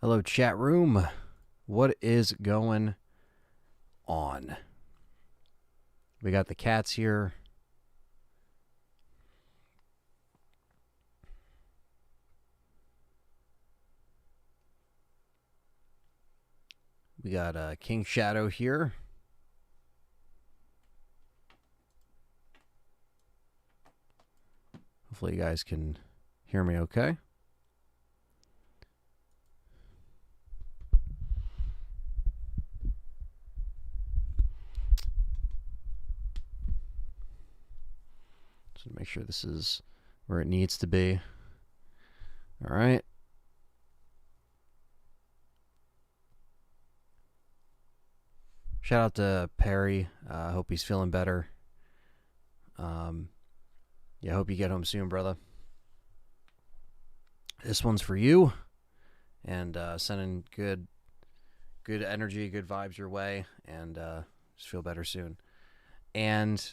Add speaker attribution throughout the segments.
Speaker 1: Hello, chat room. What is going on? We got the cats here. We got King Shadow here. Hopefully you guys can hear me okay. Just make sure this is where it needs to be. All right. Shout out to Perry. I hope he's feeling better. Yeah, hope you get home soon, brother. This one's for you, and sending good energy, good vibes your way, and just feel better soon. And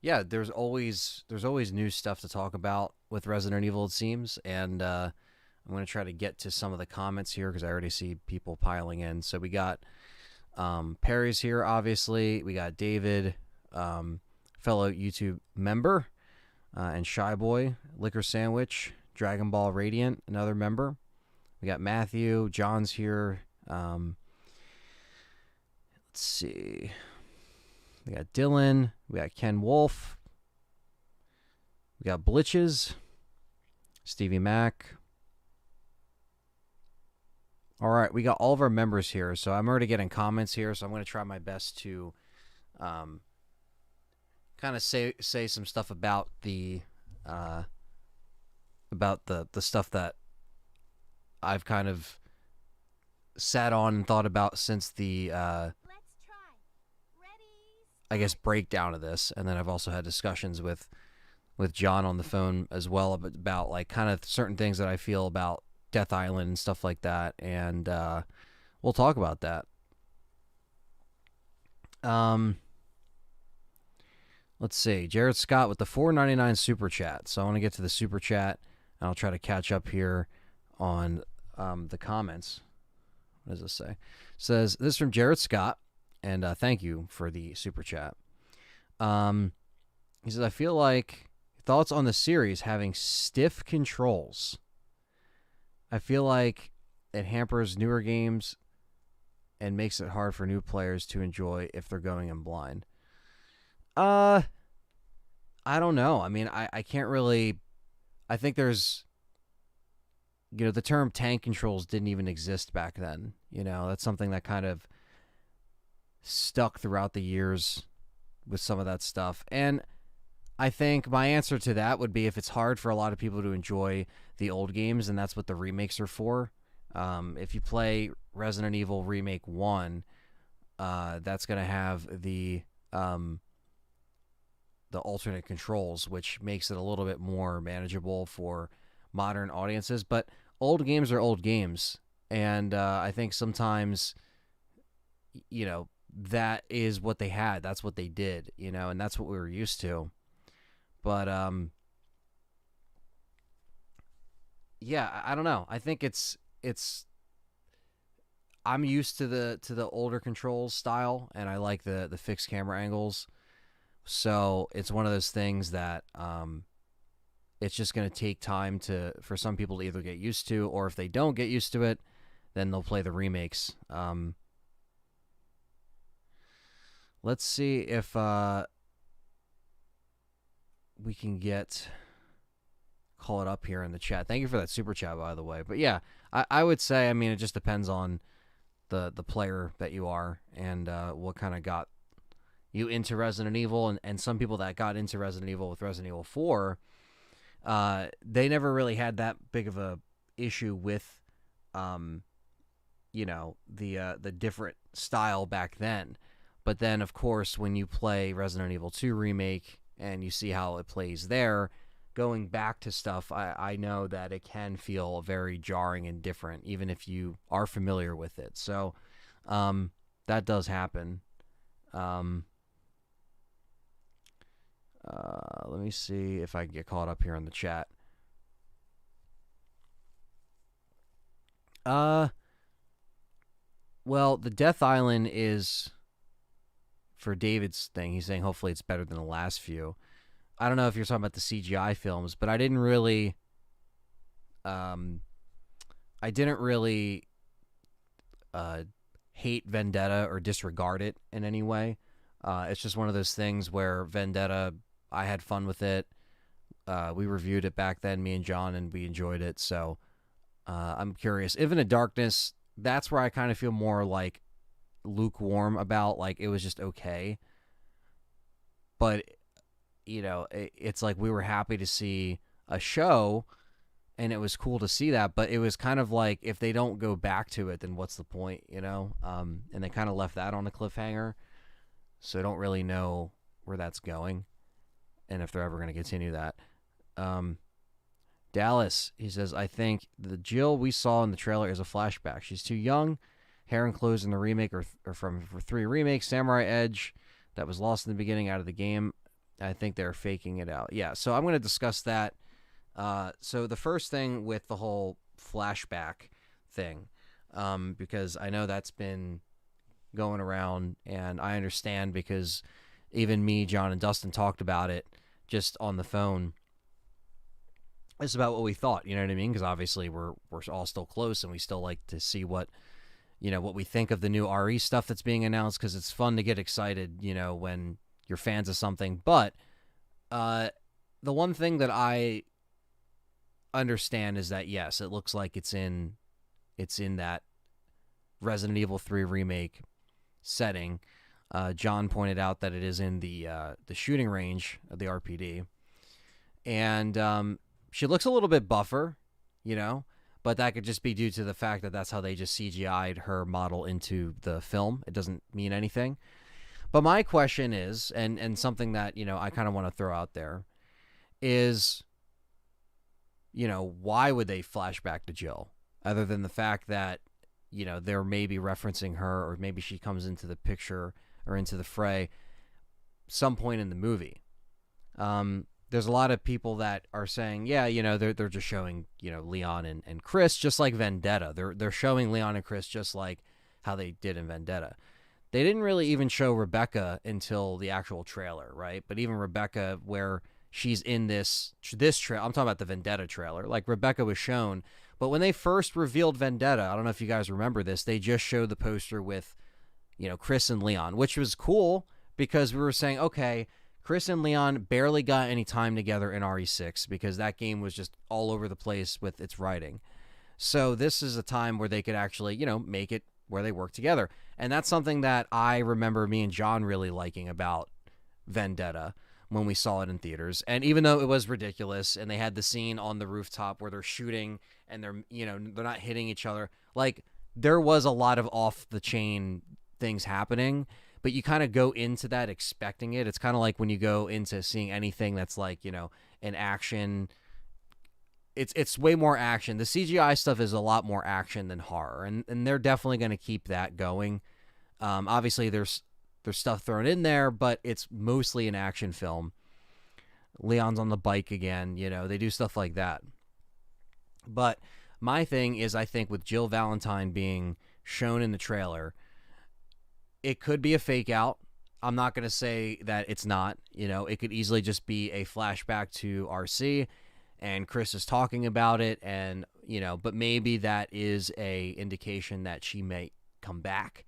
Speaker 1: yeah, there's always new stuff to talk about with Resident Evil, it seems, and I'm going to try to get to some of the comments here because I already see people piling in. So we got Perry's here, obviously. We got David, fellow YouTube member, and Shy Boy, Liquor Sandwich, Dragon Ball Radiant, another member. We got Matthew, John's here. Let's see. We got Dylan. We got Ken Wolf. We got Blitches. Stevie Mack. All right, we got all of our members here. So I'm already getting comments here. So I'm going to try my best to kind of say some stuff about the stuff that I've kind of sat on and thought about since the I guess breakdown of this, and then I've also had discussions with John on the phone as well about like kind of certain things that I feel about Death Island and stuff like that, and we'll talk about that. Let's see, Jared Scott with the $4.99 super chat. So I want to get to the super chat, and I'll try to catch up here on the comments. What does this say? It says this is from Jared Scott. And thank you for the super chat. He says, I feel like thoughts on the series having stiff controls. I feel like it hampers newer games and makes it hard for new players to enjoy if they're going in blind. I don't know. I mean, I can't really... I think there's... You know, the term tank controls didn't even exist back then. You know, that's something that kind of stuck throughout the years with some of that stuff. And I think my answer to that would be if it's hard for a lot of people to enjoy the old games, and that's what the remakes are for. If you play Resident Evil Remake 1, that's going to have the alternate controls, which makes it a little bit more manageable for modern audiences. But old games are old games, and I think sometimes, you know, that is what they had. That's what they did, you know, and that's what we were used to. But yeah, I don't know. I think it's I'm used to the older controls style, and I like the fixed camera angles. So it's one of those things that it's just going to take time for some people to either get used to, or if they don't get used to it, then they'll play the remakes. Let's see if we can call it up here in the chat. Thank you for that super chat, by the way. But yeah, I would say, I mean, it just depends on the player that you are and what kind of got you into Resident Evil. And some people that got into Resident Evil with Resident Evil 4, they never really had that big of a issue with, you know, the different style back then. But then, of course, when you play Resident Evil 2 Remake and you see how it plays there, going back to stuff, I know that it can feel very jarring and different, even if you are familiar with it. So that does happen. Let me see if I can get caught up here in the chat. Uh, well, the Death Island is for David's thing. He's saying hopefully it's better than the last few. I don't know if you're talking about the CGI films, but um, I didn't really uh, hate Vendetta or disregard it in any way. It's just one of those things where Vendetta, I had fun with it. We reviewed it back then, me and John, and we enjoyed it. So I'm curious. Infinite Darkness, that's where I kind of feel more like lukewarm about. Like it was just okay, but it's like we were happy to see a show, and it was cool to see that. But it was kind of like if they don't go back to it, then what's the point, And they kind of left that on a cliffhanger, so I don't really know where that's going, and if they're ever going to continue that. Um, Dallas, he says, I think the Jill we saw in the trailer is a flashback. She's too young. Hair and clothes in the remake are from for 3 remakes. Samurai Edge, that was lost in the beginning, out of the game. I think they're faking it out. Yeah, so I'm going to discuss that. So the first thing with the whole flashback thing, because I know that's been going around, and I understand because even me, John, and Dustin talked about it just on the phone. It's about what we thought, you know what I mean? Because obviously we're all still close, and we still like to see what what we think of the new RE stuff that's being announced, because it's fun to get excited, when you're fans of something. But the one thing that I understand is that yes, it looks like it's in that Resident Evil 3 remake setting. John pointed out that it is in the shooting range of the RPD, and she looks a little bit buffer, but that could just be due to the fact that that's how they just CGI'd her model into the film. It doesn't mean anything. But my question is, and something that I kind of want to throw out there is, why would they flash back to Jill, other than the fact that they're maybe referencing her, or maybe she comes into the picture or into the fray some point in the movie. There's a lot of people that are saying, yeah, they're just showing, Leon and Chris, just like Vendetta. They're showing Leon and Chris just like how they did in Vendetta. They didn't really even show Rebecca until the actual trailer, right? But even Rebecca, where she's in this trailer, I'm talking about the Vendetta trailer. Like Rebecca was shown, but when they first revealed Vendetta, I don't know if you guys remember this, they just showed the poster with, Chris and Leon, which was cool because we were saying, okay, Chris and Leon barely got any time together in RE6 because that game was just all over the place with its writing. So this is a time where they could actually, make it where they work together. And that's something that I remember me and John really liking about Vendetta when we saw it in theaters. And even though it was ridiculous, and they had the scene on the rooftop where they're shooting and they're not hitting each other, like there was a lot of off the chain things happening, but you kind of go into that expecting it. It's kind of like when you go into seeing anything that's like, an action. It's way more action. The CGI stuff is a lot more action than horror, and they're definitely going to keep that going. Obviously, there's stuff thrown in there, but it's mostly an action film. Leon's on the bike again. They do stuff like that. But my thing is, I think with Jill Valentine being shown in the trailer, it could be a fake out. I'm not going to say that it's not. It could easily just be a flashback to RC, and Chris is talking about it, and but maybe that is a indication that she may come back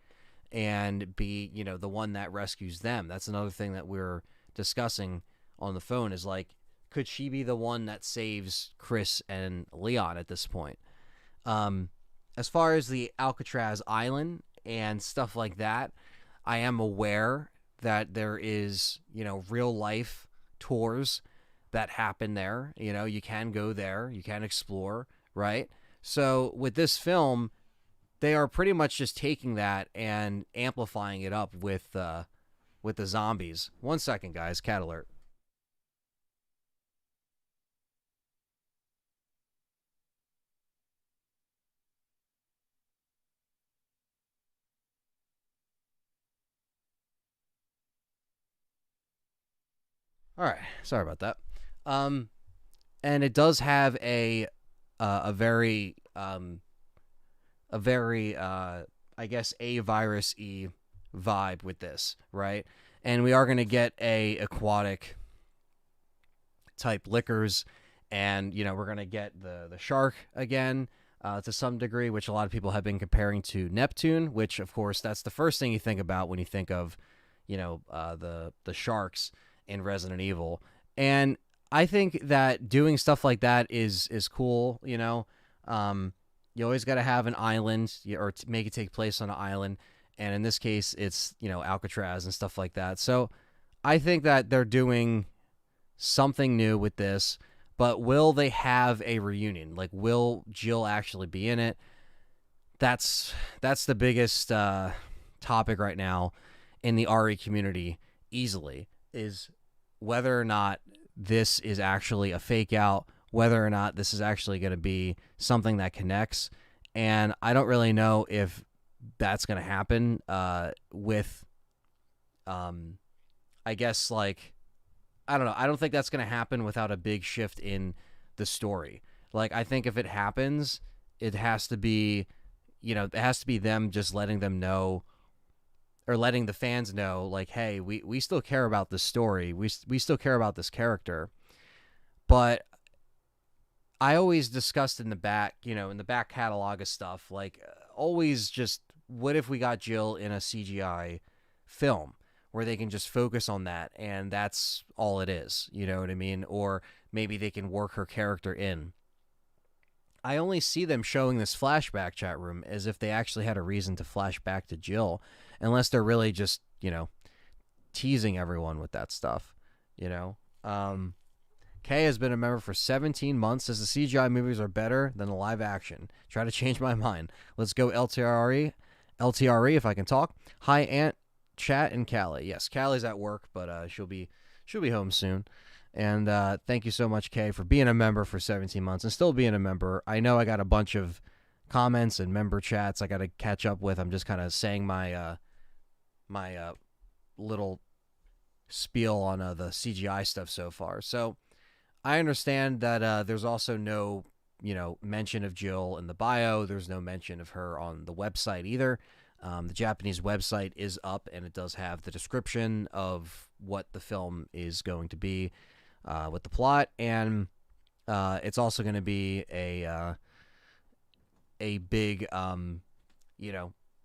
Speaker 1: and be the one that rescues them. That's another thing that we're discussing on the phone, is like, could she be the one that saves Chris and Leon at this point? As far as the Alcatraz Island and stuff like that, I am aware that there is real life tours that happen there. You can go there, you can explore, right? So with this film, they are pretty much just taking that and amplifying it up with the zombies. 1 second, guys. Cat alert. All right, sorry about that. And it does have a very a very, I guess, a virus-y vibe with this, right? And we are going to get a aquatic type liquors, and we're going to get the shark again to some degree, which a lot of people have been comparing to Neptune, which of course that's the first thing you think about when you think of the sharks in Resident Evil. And I think that doing stuff like that is cool. You always got to have an island, or make it take place on an island, and in this case it's Alcatraz and stuff like that. So I think that they're doing something new with this, but will they have a reunion? Like, will Jill actually be in it? That's the biggest topic right now in the RE community, easily, is whether or not this is actually a fake out, whether or not this is actually going to be something that connects. And I don't really know if that's going to happen with, I guess, like, I don't know. I don't think that's going to happen without a big shift in the story. Like, I think if it happens, it has to be, it has to be them just letting them know, or letting the fans know, like, hey, we still care about this story. We still care about this character. But I always discussed in the back catalog of stuff, like, always just, what if we got Jill in a CGI film where they can just focus on that, and that's all it is, you know what I mean? Or maybe they can work her character in. I only see them showing this flashback chat room as if they actually had a reason to flash back to Jill, unless they're really just, teasing everyone with that stuff, Kay has been a member for 17 months. Says the CGI movies are better than the live action. Try to change my mind. Let's go LTRE if I can talk. Hi, Aunt, Chat, and Callie. Yes, Callie's at work, but she'll be home soon. And thank you so much, Kay, for being a member for 17 months and still being a member. I know I got a bunch of comments and member chats I got to catch up with. I'm just kind of saying my my little spiel on the CGI stuff so far. So I understand that there's also no mention of Jill in the bio. There's no mention of her on the website either. The Japanese website is up, and it does have the description of what the film is going to be with the plot, and it's also going to be a big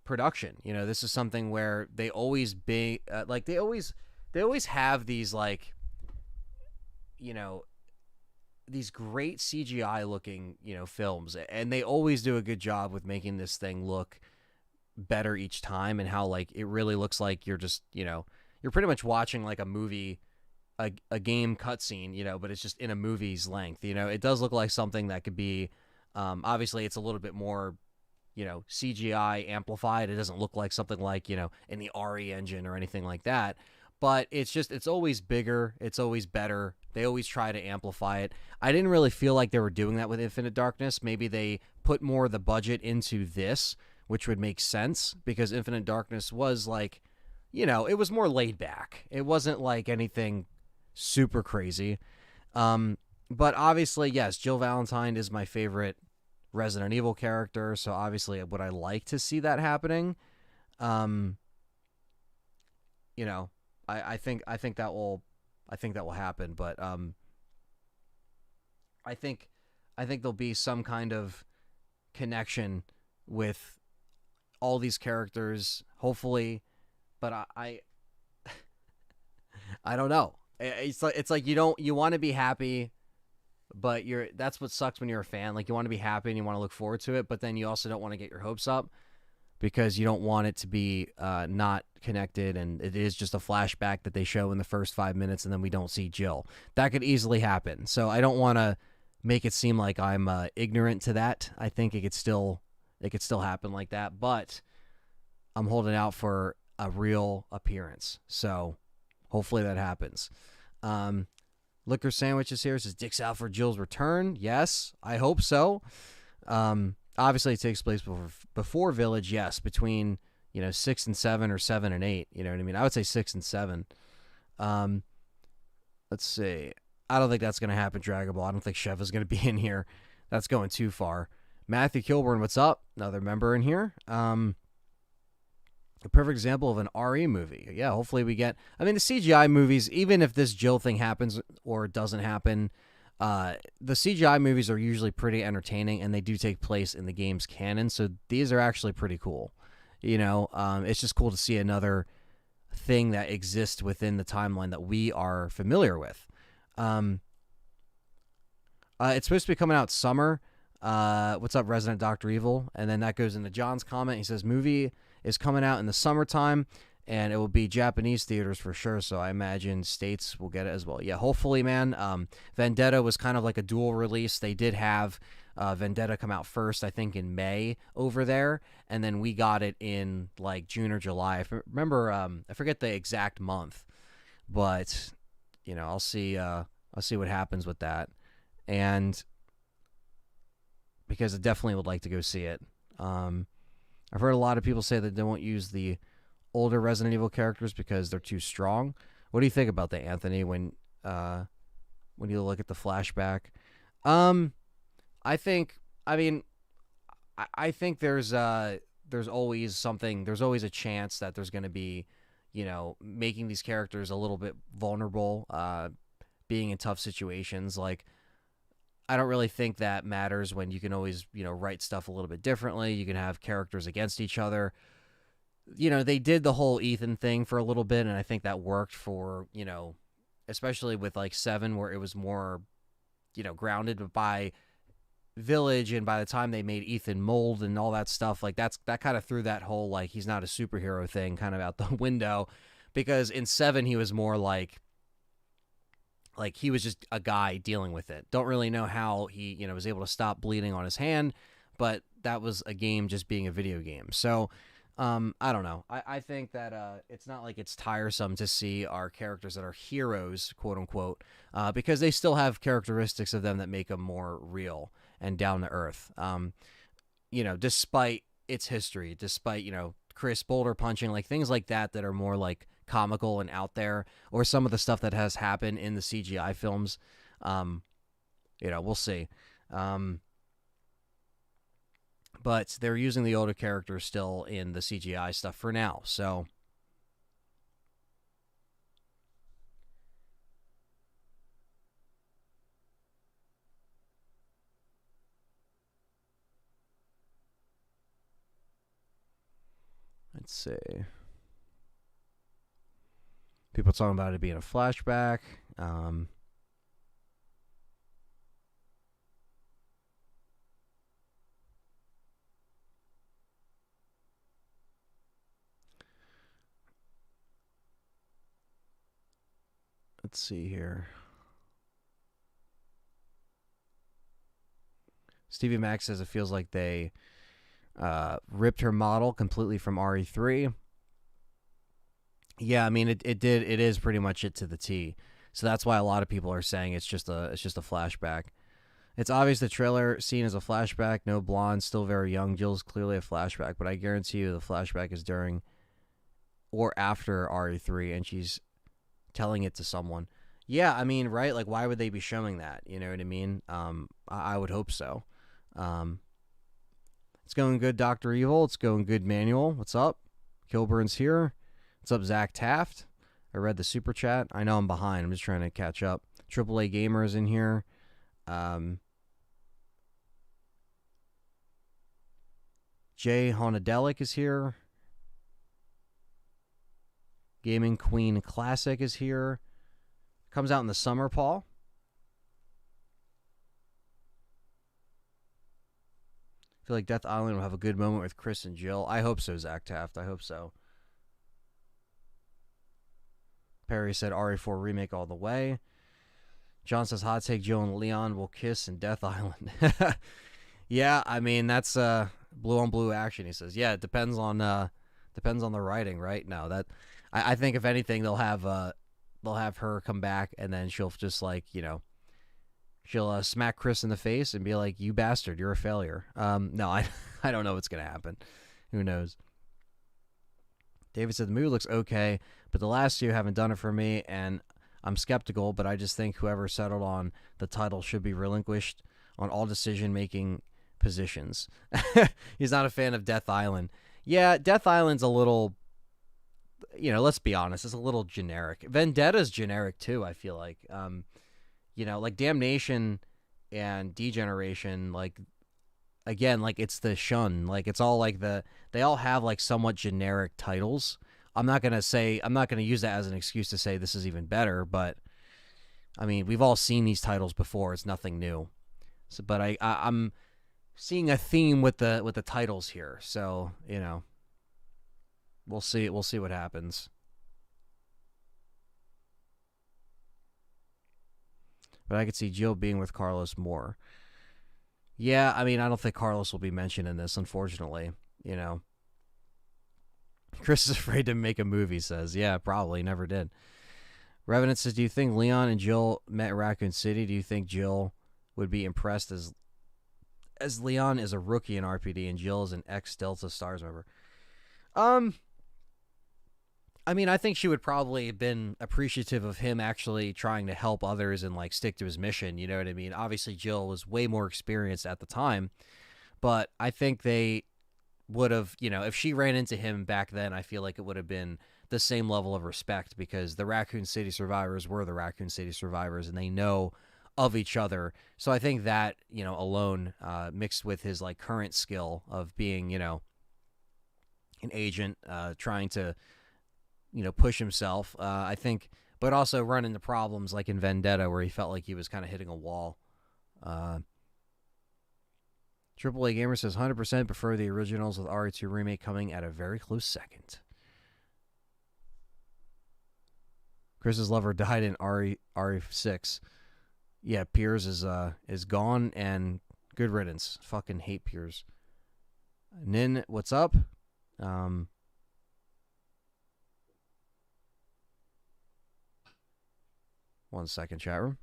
Speaker 1: production. This is something where they always they always have these, like, these great CGI looking films, and they always do a good job with making this thing look better each time, and how, like, it really looks like you're just you're pretty much watching like a movie, a game cutscene, but it's just in a movie's length. It does look like something that could be obviously it's a little bit more CGI amplified. It doesn't look like something like in the RE engine or anything like that, but it's always bigger, it's always better. They always try to amplify it. I didn't really feel like they were doing that with Infinite Darkness. Maybe they put more of the budget into this, which would make sense, because Infinite Darkness was like, it was more laid back. It wasn't like anything super crazy. But obviously, yes, Jill Valentine is my favorite Resident Evil character, so obviously would I like to see that happening. I think that will happen, but I think there'll be some kind of connection with all these characters, hopefully, but I don't know. It's like you want to be happy, but that's what sucks when you're a fan. Like, you want to be happy and you want to look forward to it, but then you also don't want to get your hopes up, because you don't want it to be not connected, and it is just a flashback that they show in the first 5 minutes, and then we don't see Jill. That could easily happen. So I don't want to make it seem like I'm ignorant to that. I think it could still happen like that, but I'm holding out for a real appearance. So hopefully that happens. Liquor Sandwiches here says, Dick's out for Jill's return. Yes, I hope so. Obviously, it takes place before Village, yes, between 6 and 7 or 7 and 8. You know what I mean? I would say 6 and 7. Let's see. I don't think that's going to happen, Dragon Ball. I don't think Chef is going to be in here. That's going too far. Matthew Kilburn, what's up? Another member in here. A perfect example of an RE movie. Yeah, hopefully we get. I mean, the CGI movies, even if this Jill thing happens or doesn't happen, the CGI movies are usually pretty entertaining, and they do take place in the game's canon. So these are actually pretty cool. It's just cool to see another thing that exists within the timeline that we are familiar with. It's supposed to be coming out summer. What's up, Resident Dr. Evil? And then that goes into John's comment. He says, movie is coming out in the summertime, and it will be Japanese theaters for sure, so I imagine States will get it as well. Yeah, hopefully, man. Vendetta was kind of like a dual release. They did have Vendetta come out first, I think, in May over there, and then we got it in, like, June or July. I remember, I forget the exact month, but, I'll see what happens with that. And because I definitely would like to go see it. I've heard a lot of people say that they won't use the older Resident Evil characters because they're too strong. What do you think about that, Anthony, when you look at the flashback? I think there's always something, there's always a chance that there's going to be, making these characters a little bit vulnerable, being in tough situations. Like, I don't really think that matters when you can always, write stuff a little bit differently. You can have characters against each other. They did the whole Ethan thing for a little bit, and I think that worked for, especially with, like, 7, where it was more, grounded by Village, and by the time they made Ethan mold and all that stuff, like, that kind of threw that whole, like, he's not a superhero thing kind of out the window, because in 7 he was more like he was just a guy dealing with it. Don't really know how he, was able to stop bleeding on his hand, but that was a game just being a video game. So, I don't know. I think that it's not like it's tiresome to see our characters that are heroes, quote unquote, because they still have characteristics of them that make them more real and down to earth. Despite its history, despite, Chris boulder punching, like, things like that are more like comical and out there, or some of the stuff that has happened in the CGI films. We'll see. But they're using the older characters still in the CGI stuff for now, so let's see. People talking about it being a flashback. Let's see here. Stevie Max says it feels like they ripped her model completely from RE3. Yeah, I mean, it did. It is pretty much it to the T. So that's why a lot of people are saying it's just a flashback. It's obvious the trailer scene is a flashback. No blonde, still very young. Jill's clearly a flashback, but I guarantee you the flashback is during or after RE3, and she's telling it to someone. Yeah, I mean, right? Like, why would they be showing that? You know what I mean? I would hope so. It's going good, Dr. Evil. It's going good, Manuel. What's up? Kilburn's here. What's up, Zach Taft? I read the super chat. I know I'm behind. I'm just trying to catch up. AAA Gamer is in here. Jay Honadelic is here. Gaming Queen Classic is here. Comes out in the summer, Paul. I feel like Death Island will have a good moment with Chris and Jill. I hope so, Zach Taft. I hope so. Perry said RE4 remake all the way. John says hot take, Jill and Leon will kiss in Death Island. Yeah, I mean, that's blue on blue action. He says, yeah, it depends on the writing, right? No, that I think if anything they'll have her come back, and then she'll just, like, she'll smack Chris in the face and be like, you bastard, you're a failure. No, I don't know what's gonna happen. Who knows? David said the movie looks okay, but the last two haven't done it for me, and I'm skeptical, but I just think whoever settled on the title should be relinquished on all decision making positions. He's not a fan of Death Island. Yeah, Death Island's a little, let's be honest, it's a little generic. Vendetta's generic too, I feel like. Like Damnation and Degeneration, like, again, like, it's the shun. Like, it's all like they all have like somewhat generic titles. I'm not going to use that as an excuse to say this is even better, but I mean, we've all seen these titles before. It's nothing new. So, but I'm seeing a theme with the titles here. So, we'll see what happens. But I could see Jill being with Carlos more. Yeah, I mean, I don't think Carlos will be mentioned in this, unfortunately. Chris is afraid to make a movie, says. Yeah, probably. Never did. Revenant says, do you think Leon and Jill met in Raccoon City? Do you think Jill would be impressed as Leon is a rookie in RPD and Jill is an ex-Delta Stars member? I mean, I think she would probably have been appreciative of him actually trying to help others and, like, stick to his mission. You know what I mean? Obviously, Jill was way more experienced at the time, but I think they would have, if she ran into him back then, I feel like it would have been the same level of respect because the Raccoon City survivors were the Raccoon City survivors and they know of each other. So I think that, alone, mixed with his, like, current skill of being, an agent, trying to, push himself, I think, but also run into problems like in Vendetta where he felt like he was kind of hitting a wall. AAA Gamer says 100% prefer the originals with RE2 Remake coming at a very close second. Chris's lover died in RE6. Yeah, Piers is gone and good riddance. Fucking hate Piers. Nin, what's up? 1 second, chat room.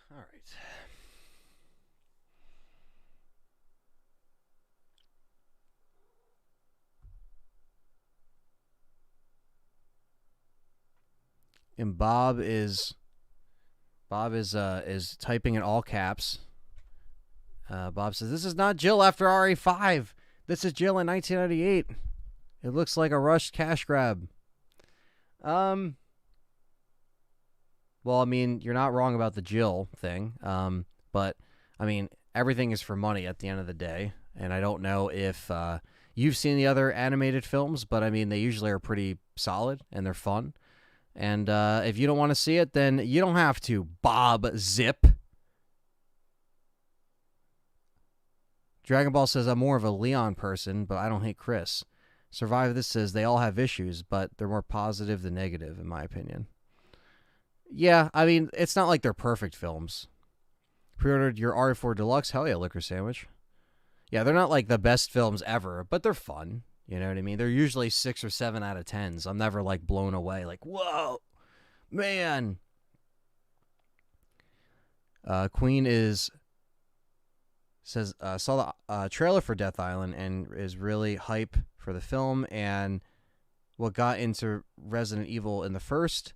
Speaker 1: All right. And Bob is typing in all caps. Bob says, "This is not Jill after RE5. This is Jill in 1998. It looks like a rushed cash grab." Well, I mean, you're not wrong about the Jill thing. But I mean, everything is for money at the end of the day, and I don't know if you've seen the other animated films, but I mean, they usually are pretty solid and they're fun. And if you don't want to see it, then you don't have to. Bob Zip. Dragon Ball says, I'm more of a Leon person, but I don't hate Chris. Survive This says, they all have issues, but they're more positive than negative, in my opinion. Yeah, I mean, it's not like they're perfect films. Pre-ordered your RE4 Deluxe? Hell yeah, Liquor Sandwich. Yeah, they're not like the best films ever, but they're fun. You know what I mean? They're usually 6 or 7 out of 10s. I'm never, like, blown away. Like, whoa, man. Queen says, saw the trailer for Death Island and is really hype for the film and what got into Resident Evil in the first,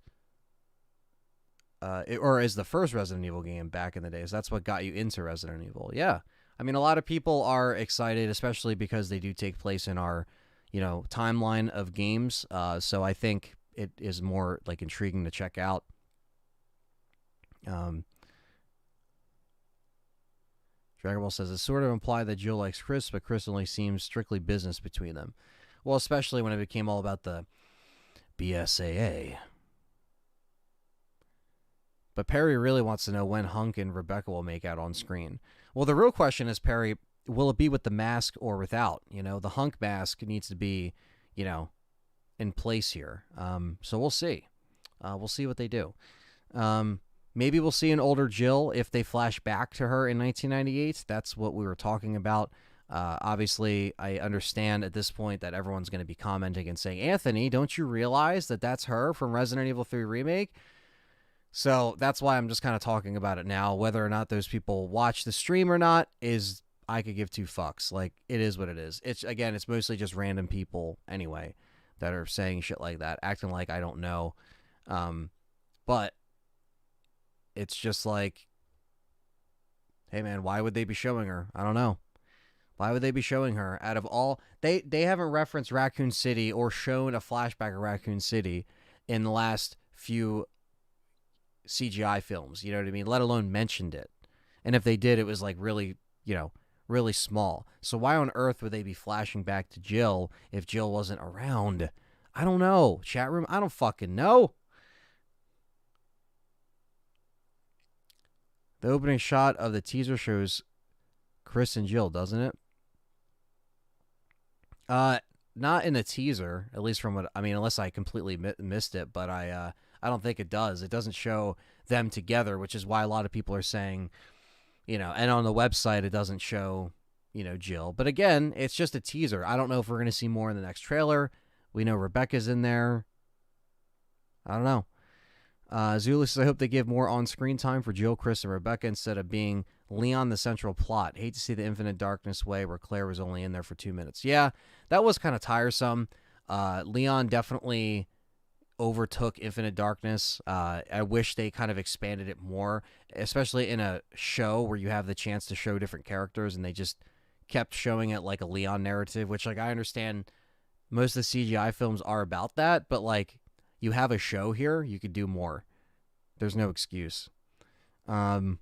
Speaker 1: or is the first Resident Evil game back in the days. That's what got you into Resident Evil. Yeah. I mean, a lot of people are excited, especially because they do take place in our, timeline of games. So I think it is more, like, intriguing to check out. Dragon Ball says, it's sort of implied that Jill likes Chris, but Chris only seems strictly business between them. Well, especially when it became all about the BSAA. But Perry really wants to know when Hunk and Rebecca will make out on screen. Well, the real question is, Perry, will it be with the mask or without? The Hunk mask needs to be, in place here. So we'll see. We'll see what they do. Maybe we'll see an older Jill if they flash back to her in 1998. That's what we were talking about. Obviously, I understand at this point that everyone's going to be commenting and saying, Anthony, don't you realize that that's her from Resident Evil 3 Remake? So that's why I'm just kind of talking about it now. Whether or not those people watch the stream or not is, I could give two fucks. Like, it is what it is. It's mostly just random people anyway that are saying shit like that, acting like I don't know. But it's just like, hey man, why would they be showing her? I don't know. Why would they be showing her? Out of all, they haven't referenced Raccoon City or shown a flashback of Raccoon City in the last few CGI films, you know what I mean? Let alone mentioned it. And if they did, it was like really, really small. So why on earth would they be flashing back to Jill if Jill wasn't around? I don't know. Chat room, I don't fucking know. The opening shot of the teaser shows Chris and Jill, doesn't it? Not in the teaser, at least from what I mean, unless I completely missed it. But I don't think it does. It doesn't show them together, which is why a lot of people are saying, and on the website it doesn't show, Jill. But again, it's just a teaser. I don't know if we're gonna see more in the next trailer. We know Rebecca's in there. I don't know. Zulu says, I hope they give more on-screen time for Jill, Chris, and Rebecca instead of being Leon the central plot. Hate to see the Infinite Darkness way where Claire was only in there for 2 minutes. Yeah, that was kind of tiresome. Leon definitely overtook Infinite Darkness. I wish they kind of expanded it more, especially in a show where you have the chance to show different characters, and they just kept showing it like a Leon narrative, which, like, I understand most of the CGI films are about that, but, like, you have a show here, you could do more. There's no excuse. That's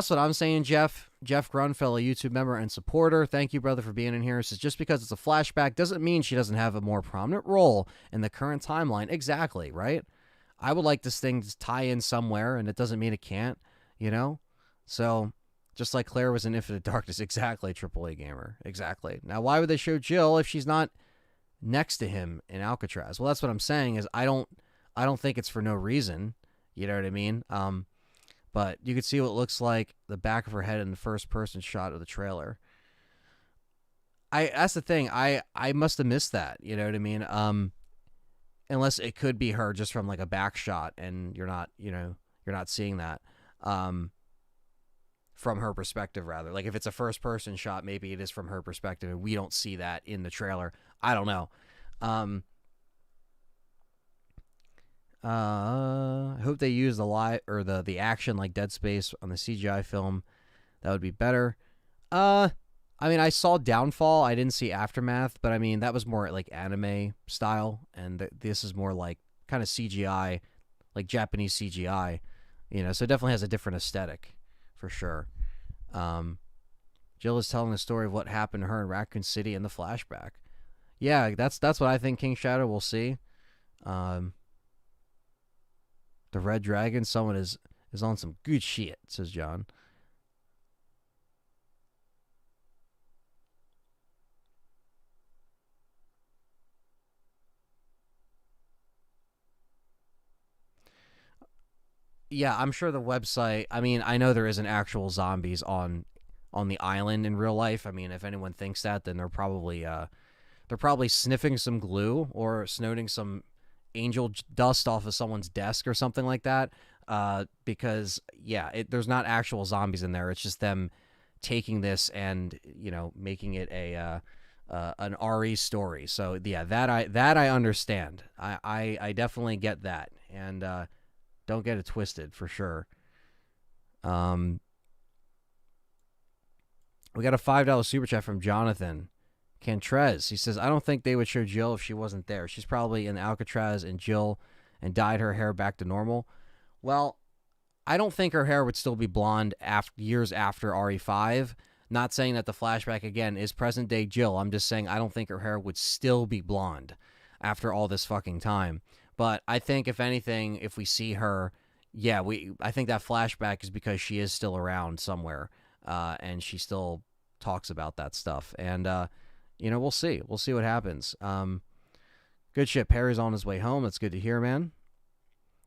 Speaker 1: what I'm saying, Jeff. Jeff Grun, fellow YouTube member and supporter. Thank you, brother, for being in here. Says, just because it's a flashback doesn't mean she doesn't have a more prominent role in the current timeline. Exactly, right? I would like this thing to tie in somewhere, and it doesn't mean it can't, So, just like Claire was in Infinite Darkness. Exactly, AAA Gamer. Exactly. Now, why would they show Jill if she's not next to him in Alcatraz? Well, that's what I'm saying is I don't think it's for no reason. You know what I mean? But you can see what it looks like the back of her head in the first person shot of the trailer. That's the thing. I must have missed that. You know what I mean? Unless it could be her just from like a back shot and you're not seeing that. From her perspective, rather. Like if it's a first person shot, maybe it is from her perspective and we don't see that in the trailer. I don't know. I hope they use the action like Dead Space on the CGI film. That would be better. I mean, I saw Downfall. I didn't see Aftermath, but I mean, that was more like anime style, and this is more like kind of CGI, like Japanese CGI, so it definitely has a different aesthetic, for sure. Jill is telling the story of what happened to her in Raccoon City in the flashback. Yeah, that's what I think King Shadow will see. The Red Dragon, someone is on some good shit, says John. Yeah, I'm sure the website, I mean, I know there isn't actual zombies on the island in real life. I mean, if anyone thinks that, then they're probably sniffing some glue or snorting some angel dust off of someone's desk or something like that, because there's not actual zombies in there. It's just them taking this and making it an RE story. So yeah, that I understand. I definitely get that, and don't get it twisted, for sure. We got a $5 super chat from Jonathan Cantrez. He says, I don't think they would show Jill if she wasn't there. She's probably in Alcatraz and dyed her hair back to normal. Well, I don't think her hair would still be blonde years after RE5. Not saying that the flashback, again, is present day Jill. I'm just saying I don't think her hair would still be blonde after all this fucking time. But I think if anything, if we see her, yeah, I think that flashback is because she is still around somewhere, and she still talks about that stuff. And we'll see. We'll see what happens. Good shit. Perry's on his way home. That's good to hear, man.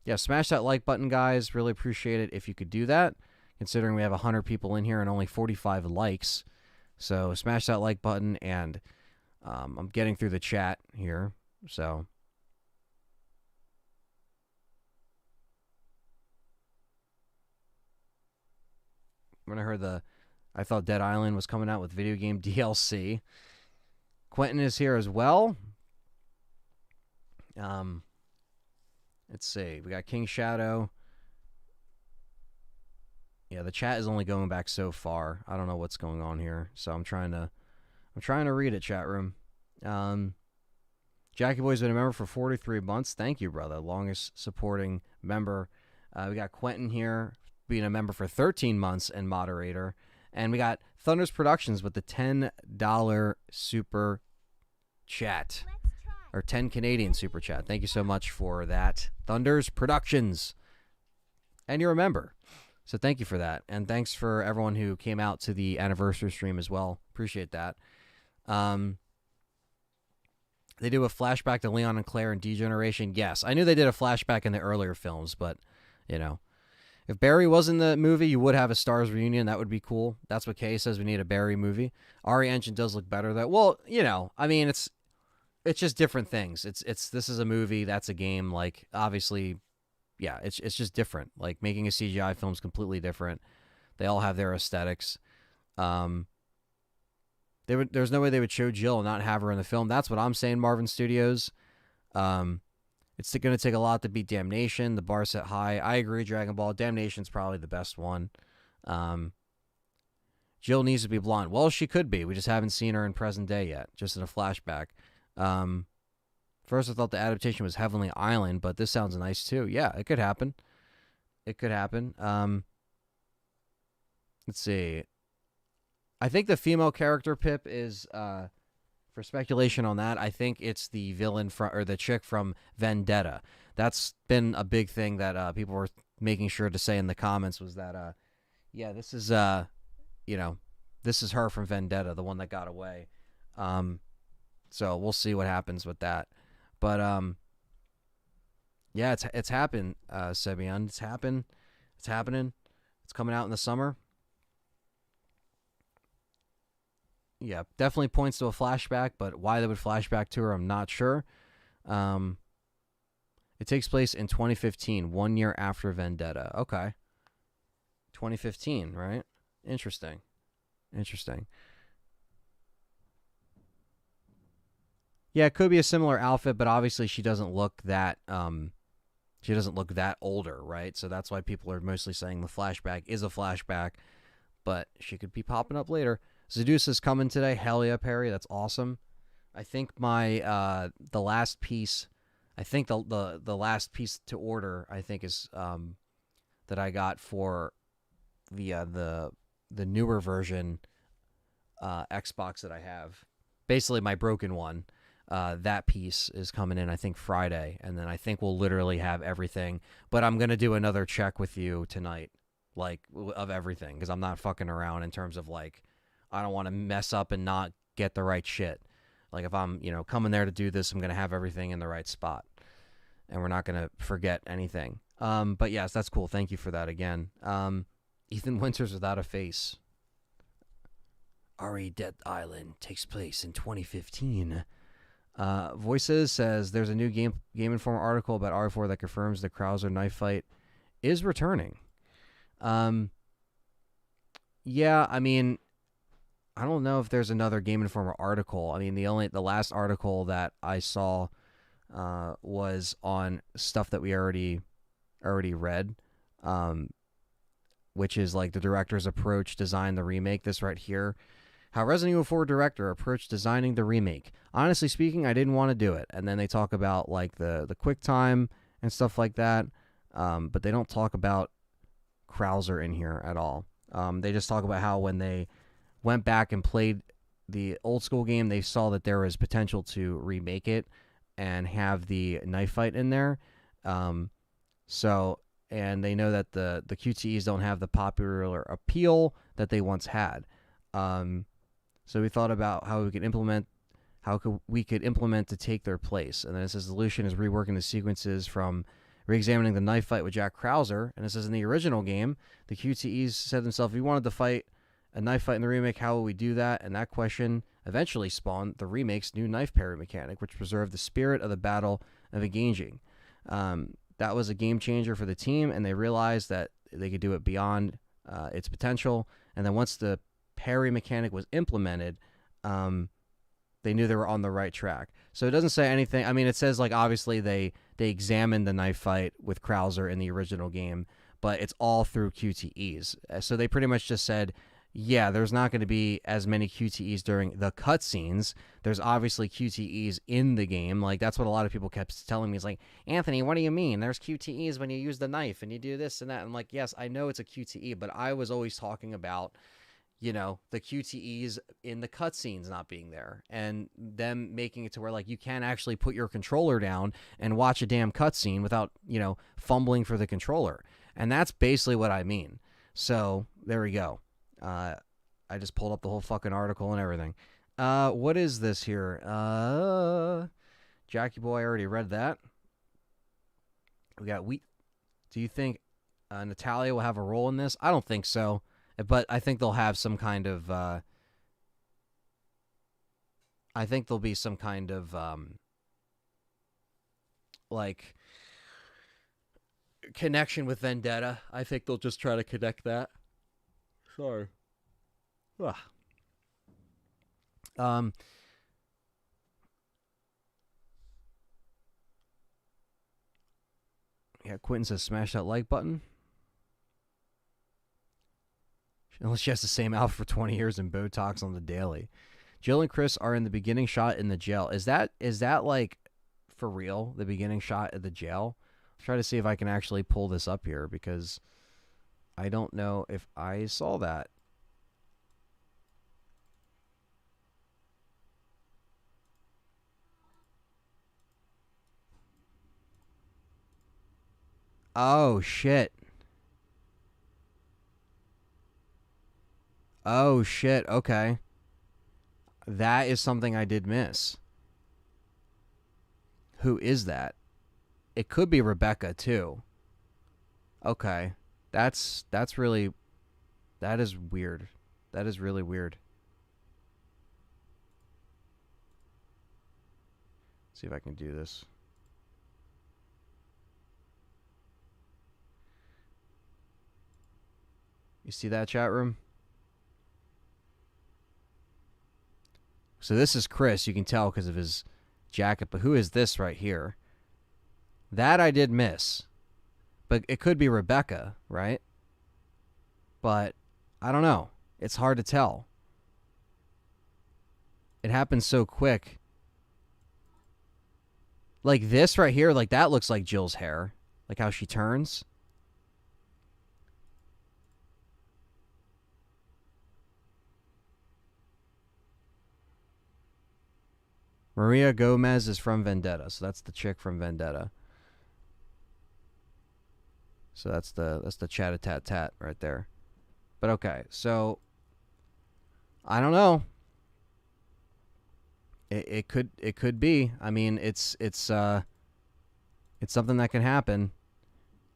Speaker 1: Yeah, smash that like button, guys. Really appreciate it if you could do that, considering we have 100 people in here and only 45 likes. So smash that like button, and I'm getting through the chat here. So when I heard I thought Dead Island was coming out with video game DLC. Quentin is here as well. Let's see. We got King Shadow. Yeah, the chat is only going back so far. I don't know what's going on here, so I'm trying to read it, chat room. Jackie Boy's been a member for 43 months. Thank you, brother. Longest supporting member. We got Quentin here being a member for 13 months and moderator. And we got Thunder's Productions with the $10 super chat. Or 10 Canadian super chat. Thank you so much for that. Thunder's Productions. And you're a member. So thank you for that. And thanks for everyone who came out to the anniversary stream as well. Appreciate that. They do a flashback to Leon and Claire in Degeneration. Yes, I knew they did a flashback in the earlier films, but, if Barry was in the movie, you would have a S.T.A.R.S reunion. That would be cool. That's what Kay says. We need a Barry movie. RE Engine does look better, though. Well, it's just different things. This is a movie. That's a game. Like, obviously, yeah, it's just different. Like, making a CGI film is completely different. They all have their aesthetics. There's no way they would show Jill and not have her in the film. That's what I'm saying, Marvin Studios. It's going to take a lot to beat Damnation. The bar set high. I agree, Dragon Ball. Damnation's probably the best one. Jill needs to be blonde. Well, she could be. We just haven't seen her in present day yet, just in a flashback. First, I thought the adaptation was Heavenly Island, but this sounds nice, too. Yeah, it could happen. It could happen. Let's see. I think the female character, Pip, is... for speculation on that, I think it's the villain or the chick from Vendetta. That's been a big thing that people were making sure to say in the comments was that, this is this is her from Vendetta, the one that got away. So we'll see what happens with that. But it's happened, Sebian. It's happened. It's happening. It's coming out in the summer. Yeah, definitely points to a flashback, but why they would flashback to her, I'm not sure. It takes place in 2015, 1 year after Vendetta. Okay. 2015, right? Interesting. Yeah, it could be a similar outfit, but obviously she doesn't look that older, right? So that's why people are mostly saying the flashback is a flashback, but she could be popping up later. Zeus is coming today. Hell yeah, Perry. That's awesome. I think the last piece, the last piece to order, I think is that I got for the newer version Xbox that I have. Basically my broken one. That piece is coming in, I think, Friday, and then I think we'll literally have everything. But I'm gonna do another check with you tonight, like of everything, because I'm not fucking around in terms of like. I don't want to mess up and not get the right shit. Like if I'm, coming there to do this, I'm going to have everything in the right spot. And we're not going to forget anything. But yes, that's cool. Thank you for that again. Ethan Winters Without a Face. RE Dead Island takes place in 2015. Voices says there's a new Game Informer article about RE4 that confirms the Krauser knife fight is returning. Yeah, I mean... I don't know if there's another Game Informer article. I mean, the last article that I saw was on stuff that we already read, which is like the director's approach, design the remake. This right here, how Resident Evil 4 director approached designing the remake. Honestly speaking, I didn't want to do it. And then they talk about like the quick time and stuff like that, but they don't talk about Krauser in here at all. They just talk about how when they went back and played the old school game, they saw that there was potential to remake it and have the knife fight in there. So, and they know that the QTEs don't have the popular appeal that they once had. So we thought about how we could implement to take their place. And then it says the solution is reworking the sequences from re-examining the knife fight with Jack Krauser. And it says in the original game, the QTEs said themselves, if we wanted to fight a knife fight in the remake, how will we do that? And that question eventually spawned the remake's new knife parry mechanic, which preserved the spirit of the battle of engaging. That was a game changer for the team, and they realized that they could do it beyond its potential. And then once the parry mechanic was implemented, they knew they were on the right track. So it doesn't say anything. I mean, it says, like, obviously they examined the knife fight with Krauser in the original game, but it's all through QTEs. So they pretty much just said, yeah, there's not going to be as many QTEs during the cutscenes. There's obviously QTEs in the game. Like, that's what a lot of people kept telling me. It's like, Anthony, what do you mean? There's QTEs when you use the knife and you do this and that. I'm like, yes, I know it's a QTE, but I was always talking about, you know, the QTEs in the cutscenes not being there and them making it to where, like, you can actually put your controller down and watch a damn cutscene without, you know, fumbling for the controller. And that's basically what I mean. So there we go. I just pulled up the whole fucking article and everything. What is this here? Jackie Boy, I already read that. We got Wheat. Do you think Natalia will have a role in this? I don't think so. But I think they'll have some kind of... I think there'll be some kind of... like... connection with Vendetta. I think they'll just try to connect that. Sorry. Ugh. Yeah, Quentin says smash that like button. Unless she has the same outfit for 20 years and Botox on the daily. Jill and Chris are in the beginning shot in the jail. Is that like for real? The beginning shot at the jail? I'll try to see if I can actually pull this up here because I don't know if I saw that. Oh, shit. Oh, shit. Okay. That is something I did miss. Who is that? It could be Rebecca, too. Okay. That is weird. That is really weird. Let's see if I can do this. You see that, chat room? So this is Chris. You can tell because of his jacket. But who is this right here? That I did miss. But it could be Rebecca, right? But I don't know. It's hard to tell. It happens so quick. Like this right here, like that looks like Jill's hair. Like how she turns. Maria Gomez is from Vendetta, so that's the chick from Vendetta. So that's the chat-a-tat-tat right there. But okay, so I don't know. It could be. I mean, it's something that can happen.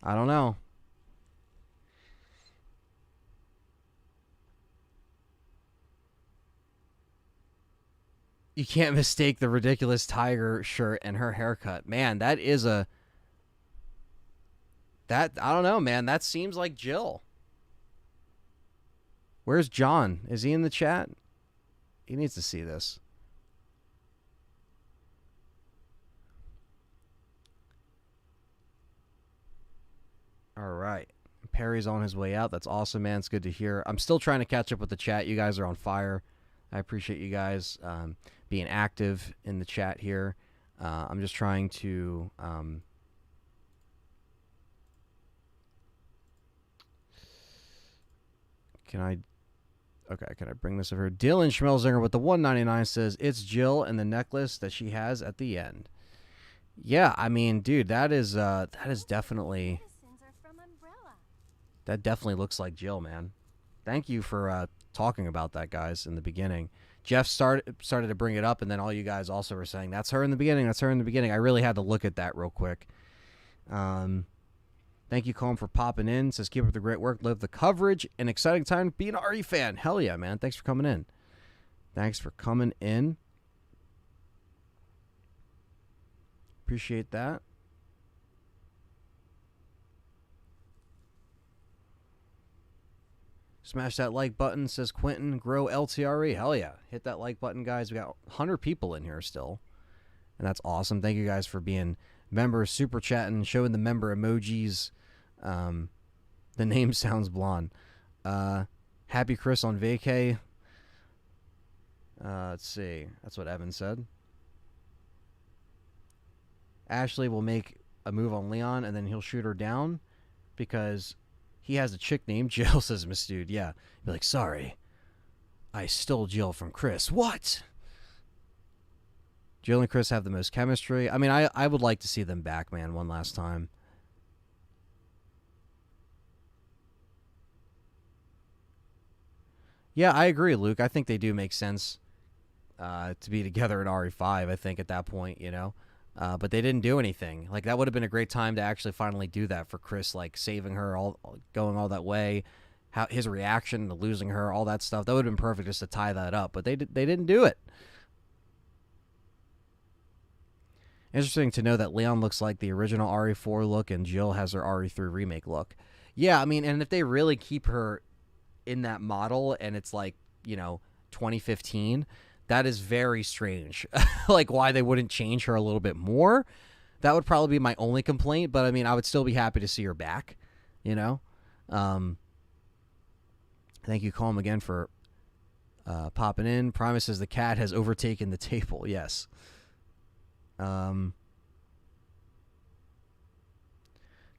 Speaker 1: I don't know. You can't mistake the ridiculous tiger shirt and her haircut. Man, that is I don't know, man. That seems like Jill. Where's John? Is he in the chat? He needs to see this. All right. Perry's on his way out. That's awesome, man. It's good to hear. I'm still trying to catch up with the chat. You guys are on fire. I appreciate you guys being active in the chat here. I'm just trying to... Can I bring this over? Dylan Schmelzinger with the $1.99 says, it's Jill and the necklace that she has at the end. Yeah, I mean, dude, that is definitely that definitely looks like Jill, man. Thank you for talking about that, guys, in the beginning. Jeff started to bring it up, and then all you guys also were saying that's her in the beginning. That's her in the beginning. I really had to look at that real quick. Thank you, Colm, for popping in. Says keep up the great work, live the coverage. An exciting time to be an RE fan. Hell yeah, man! Thanks for coming in. Thanks for coming in. Appreciate that. Smash that like button, says Quentin. Grow LTRE. Hell yeah. Hit that like button, guys. We got 100 people in here still. And that's awesome. Thank you guys for being members, super chatting, showing the member emojis. The name sounds blonde. Happy Chris on vacay. Let's see. That's what Evan said. Ashley will make a move on Leon, and then he'll shoot her down because he has a chick named Jill, says Miss Dude. Yeah. Be like, sorry. I stole Jill from Chris. What? Jill and Chris have the most chemistry. I mean, I would like to see them back, man, one last time. Yeah, I agree, Luke. I think they do make sense to be together in RE5, I think, at that point, you know? But they didn't do anything. Like, that would have been a great time to actually finally do that for Chris, like, saving her, going all that way, his reaction to losing her, all that stuff. That would have been perfect just to tie that up. But they didn't do it. Interesting to know that Leon looks like the original RE4 look and Jill has her RE3 remake look. Yeah, I mean, and if they really keep her in that model and it's like, 2015, that is very strange. Like, why they wouldn't change her a little bit more. That would probably be my only complaint, but I mean, I would still be happy to see her back, Thank you, Colm, again for popping in. Primus says the cat has overtaken the table. Yes.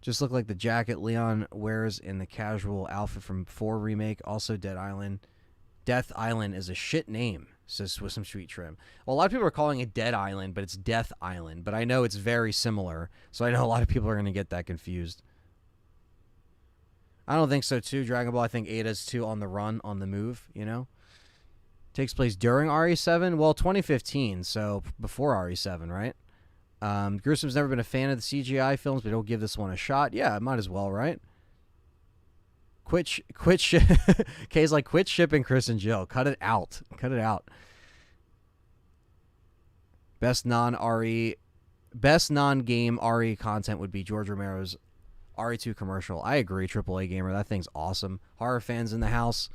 Speaker 1: Just look like the jacket Leon wears in the casual outfit from 4 remake. Also, Dead Island. Death Island is a shit name, says Swissum Street Trim. Well, a lot of people are calling it Dead Island, but it's Death Island. But I know it's very similar, so I know a lot of people are going to get that confused. I don't think so, too, Dragon Ball. I think Ada's, too, on the run, on the move, Takes place during RE7? Well, 2015, so before RE7, right? Gruesom's never been a fan of the CGI films, but he'll give this one a shot. Yeah, might as well, right? Quit Kay's like, quit shipping Chris and Jill. Cut it out. Cut it out. Best non-game RE content would be George Romero's RE2 commercial. I agree, AAA Gamer. That thing's awesome. Horror fans in the house.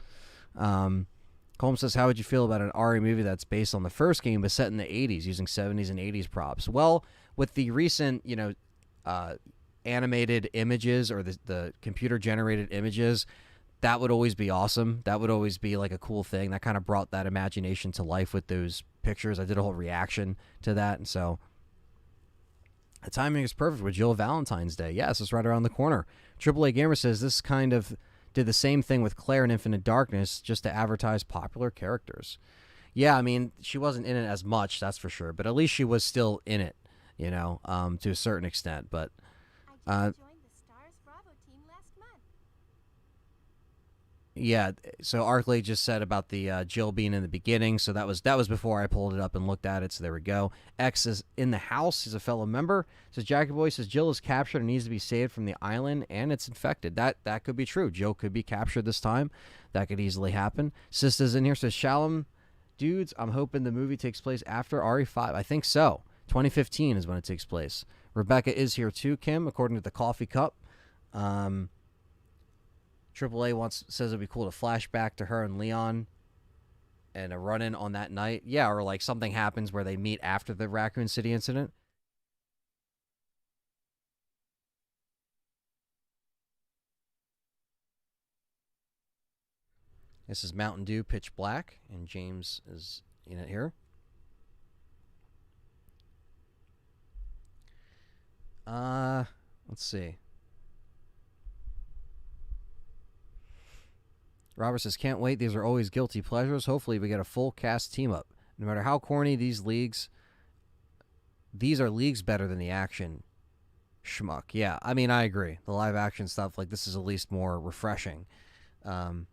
Speaker 1: Colm says, how would you feel about an RE movie that's based on the first game but set in the 80s using 70s and 80s props? Well, with the recent, animated images or the computer-generated images, that would always be awesome. That would always be like a cool thing. That kind of brought that imagination to life with those pictures. I did a whole reaction to that, and so the timing is perfect with Jill Valentine's Day. Yes, it's right around the corner. AAA Gamer says this kind of did the same thing with Claire in Infinite Darkness just to advertise popular characters. Yeah, I mean, she wasn't in it as much, that's for sure, but at least she was still in it, to a certain extent. But I just joined the S.T.A.R.S Bravo team last month. Yeah, so Arkley just said about the Jill being in the beginning, so that was before I pulled it up and looked at it, so there we go. X is in the house. He's a fellow member. Says Jackie Boy says Jill is captured and needs to be saved from the island, and it's infected. That could be true. Jill could be captured this time. That could easily happen. Sista's in here. Says Shalom, dudes, I'm hoping the movie takes place after RE5. I think so. 2015 is when it takes place. Rebecca is here too, Kim, according to the coffee cup. AAA says it'd be cool to flash back to her and Leon and a run-in on that night. Yeah, or like something happens where they meet after the Raccoon City incident. This is Mountain Dew Pitch Black, and James is in it here. Let's see. Robert says, can't wait. These are always guilty pleasures. Hopefully we get a full cast team up. No matter how corny these leagues these are leagues better than the action schmuck. Yeah, I mean, I agree. The live action stuff, like, this is at least more refreshing. Um,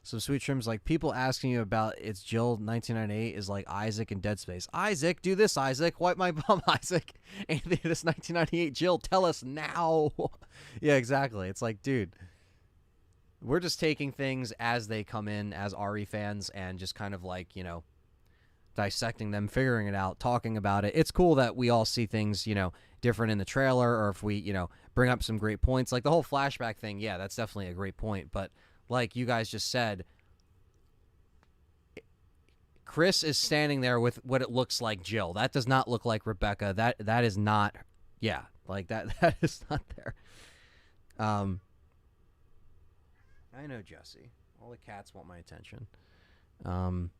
Speaker 1: so Sweet Trim's like, people asking you about it's Jill 1998 is like Isaac in Dead Space. Isaac, do this, Isaac. Wipe my bum, Isaac. Anthony, this 1998 Jill, tell us now. Yeah, exactly. It's like, dude, we're just taking things as they come in as RE fans and just kind of like, dissecting them, figuring it out, talking about it. It's cool that we all see things, different in the trailer, or if we, bring up some great points. Like the whole flashback thing, yeah, that's definitely a great point. But like you guys just said, Chris is standing there with what it looks like Jill. That does not look like Rebecca. That is not, yeah, like that that is not there. Um, I know, Jesse. All the cats want my attention. Um,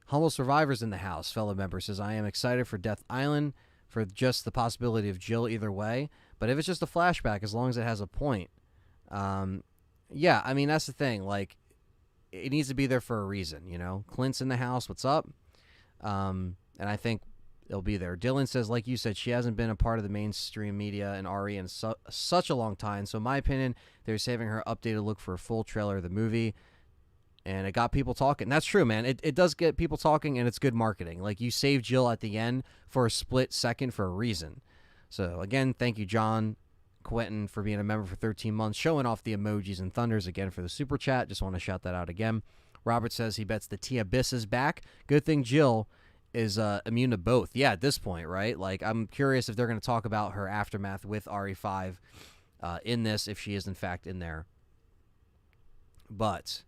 Speaker 1: Humble Survivors in the house, fellow member, says, I am excited for Death Island for just the possibility of Jill either way. But if it's just a flashback, as long as it has a point, yeah, I mean, that's the thing. Like, it needs to be there for a reason, Clint's in the house, what's up? And I think it'll be there. Dylan says, like you said, she hasn't been a part of the mainstream media and RE in such a long time. So in my opinion, they're saving her updated look for a full trailer of the movie. And it got people talking. That's true, man. It does get people talking, and it's good marketing. Like, you save Jill at the end for a split second for a reason. So, again, thank you, John Quentin, for being a member for 13 months, showing off the emojis and thunders again for the super chat. Just want to shout that out again. Robert says he bets the T-Abyss is back. Good thing Jill is immune to both. Yeah, at this point, right? Like, I'm curious if they're going to talk about her aftermath with RE5 in this, if she is, in fact, in there. But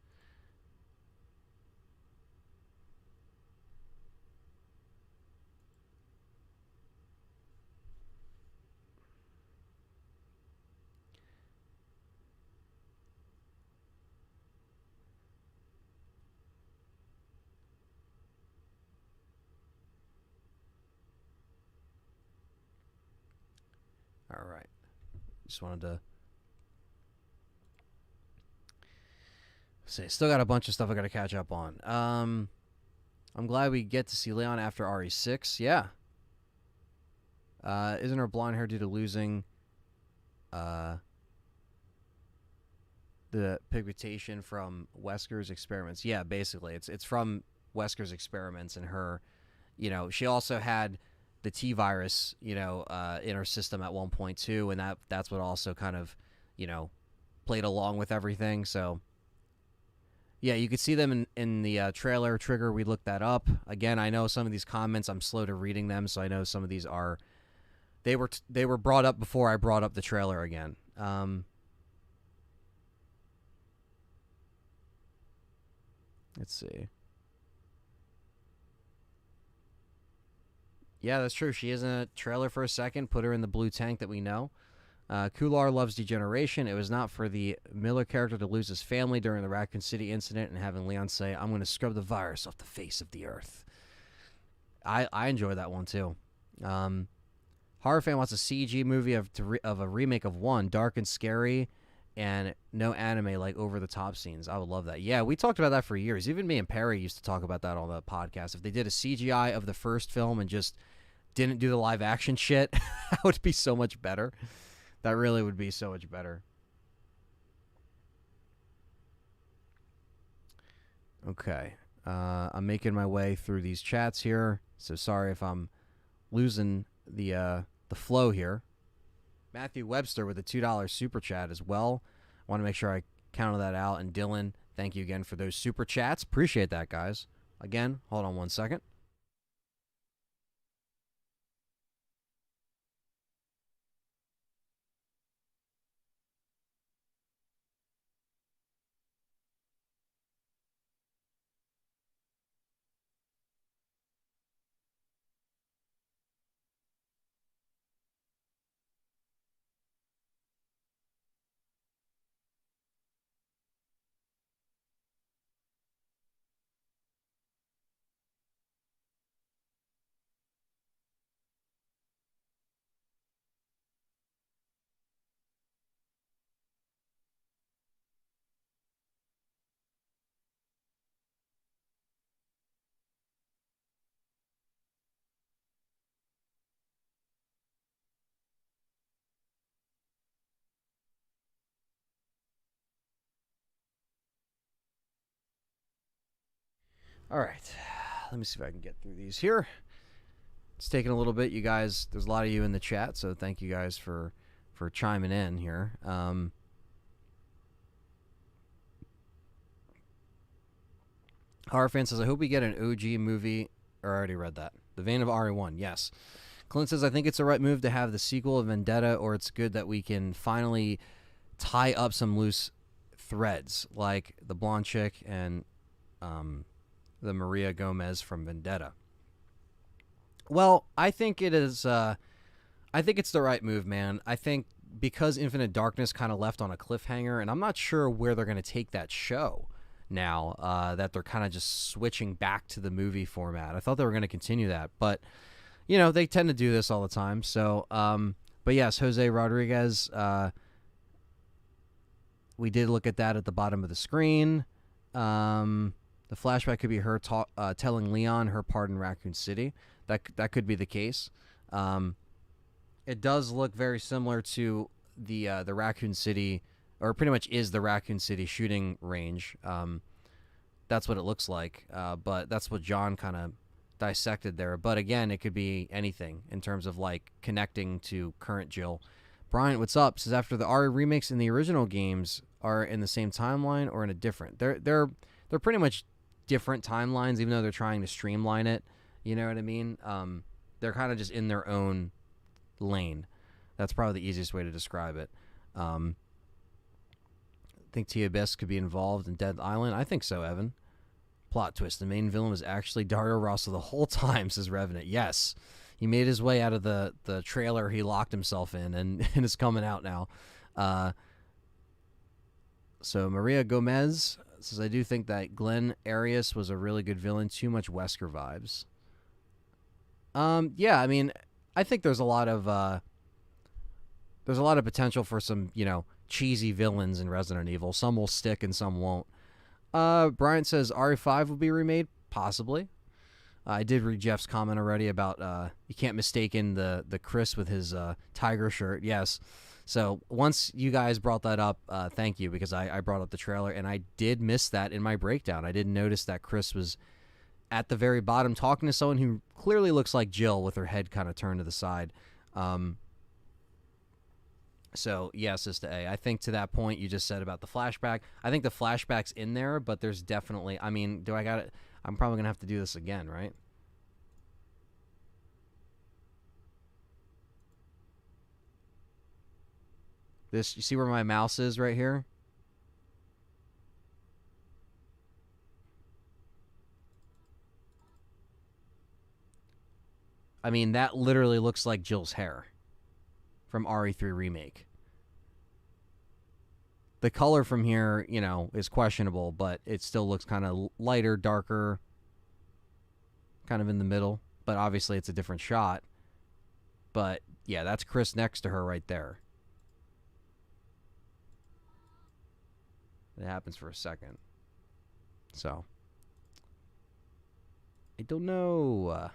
Speaker 1: all right. Just wanted to say, still got a bunch of stuff I got to catch up on. I'm glad we get to see Leon after RE6. Yeah. Isn't her blonde hair due to losing the pigmentation from Wesker's experiments? Yeah, basically. It's from Wesker's experiments, and her, she also had the T virus, in her system at one point too, and that's what also kind of, played along with everything. So yeah, you could see them in the trailer. Trigger, we looked that up. Again, I know some of these comments, I'm slow to reading them, so I know some of these are, they were brought up before I brought up the trailer again. Let's see. Yeah, that's true. She is in a trailer for a second. Put her in the blue tank that we know. Kular loves degeneration. It was not for the Miller character to lose his family during the Raccoon City incident and having Leon say, I'm going to scrub the virus off the face of the earth. I enjoy that one, too. Horror fan wants a CG movie of a remake of one, dark and scary, and no anime like over-the-top scenes. I would love that. Yeah, we talked about that for years. Even me and Perry used to talk about that on the podcast. If they did a CGI of the first film and just didn't do the live-action shit, that would be so much better. That really would be so much better. Okay. I'm making my way through these chats here, so sorry if I'm losing the flow here. Matthew Webster with a $2 super chat as well. I want to make sure I counted that out. And Dylan, thank you again for those super chats. Appreciate that, guys. Again, hold on one second. All right. Let me see if I can get through these here. It's taking a little bit, you guys. There's a lot of you in the chat, so thank you guys for chiming in here. Horror fan says, I hope we get an OG movie. Or I already read that. The vein of RE1, yes. Clint says, I think it's the right move to have the sequel of Vendetta, or it's good that we can finally tie up some loose threads, like the blonde chick and the Maria Gomez from Vendetta. Well, I think it is. I think it's the right move, man. I think because Infinite Darkness kind of left on a cliffhanger, and I'm not sure where they're going to take that show now that they're kind of just switching back to the movie format. I thought they were going to continue that, but they tend to do this all the time. So, but yes, Jose Rodriguez. We did look at that at the bottom of the screen. The flashback could be her telling Leon her part in Raccoon City. That could be the case. It does look very similar to the Raccoon City, or pretty much is the Raccoon City shooting range. That's what it looks like. But that's what John kind of dissected there. But again, it could be anything in terms of like connecting to current Jill. Bryant, what's up? Says after the RE remakes in the original games are in the same timeline or in a different. They're pretty much different timelines, even though they're trying to streamline it. You know what I mean? They're kind of just in their own lane. That's probably the easiest way to describe it. I think Tia Bess could be involved in Dead Island. I think so, Evan. Plot twist. The main villain was actually Dario Rosso the whole time, says Revenant. Yes. He made his way out of the trailer he locked himself in and is coming out now. So Maria Gomez says, I do think that Glenn Arias was a really good villain. Too much Wesker vibes. Yeah, I mean, I think there's a lot of potential for some, cheesy villains in Resident Evil. Some will stick and some won't. Bryant says RE5 will be remade, possibly. I did read Jeff's comment already about you can't mistake the Chris with his tiger shirt. Yes. So once you guys brought that up, thank you, because I brought up the trailer, and I did miss that in my breakdown. I didn't notice that Chris was at the very bottom talking to someone who clearly looks like Jill with her head kind of turned to the side. So, yes, S.T.A.R.S. I think to that point you just said about the flashback, I think the flashback's in there, but there's definitely, I mean, do I got it? I'm probably going to have to do this again, right? This, you see where my mouse is right here? I mean, that literally looks like Jill's hair from RE3 Remake. The color from here, is questionable, but it still looks kind of lighter, darker, kind of in the middle. But obviously it's a different shot. But, yeah, that's Chris next to her right there. It happens for a second. So, I don't know.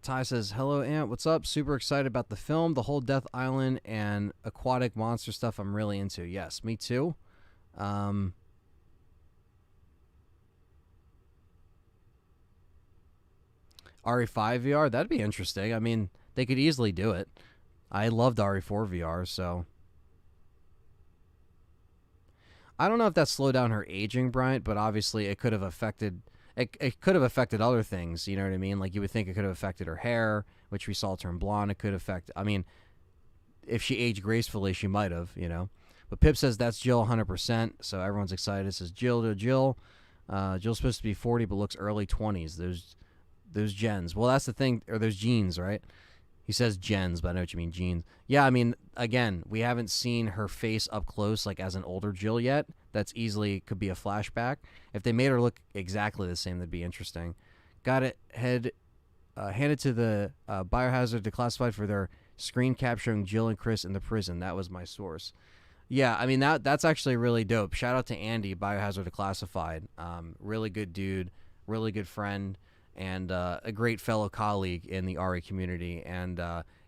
Speaker 1: Ty says, hello, Ant. What's up? Super excited about the film. The whole Death Island and aquatic monster stuff I'm really into. Yes, me too. RE5 VR, that'd be interesting. I mean, they could easily do it. I loved RE4 VR, so. I don't know if that slowed down her aging, Bryant, but obviously it could have affected... It could have affected other things, you know what I mean? Like, you would think it could have affected her hair, which we saw turn blonde. It could affect... I mean, if she aged gracefully, she might have, But Pip says that's Jill 100%, so everyone's excited. It says Jill to Jill. Jill's supposed to be 40, but looks early 20s. Those gens. Well, that's the thing. Or those genes, right? He says gens, but I know what you mean, genes. Yeah, I mean, again, we haven't seen her face up close, like as an older Jill yet. That's easily could be a flashback. If they made her look exactly the same, that'd be interesting. Got it handed to the Biohazard Declassified for their screen capturing Jill and Chris in the prison. That was my source. Yeah, I mean, that's actually really dope. Shout out to Andy, Biohazard Declassified. Really good dude, really good friend, and a great fellow colleague in the RE community. And,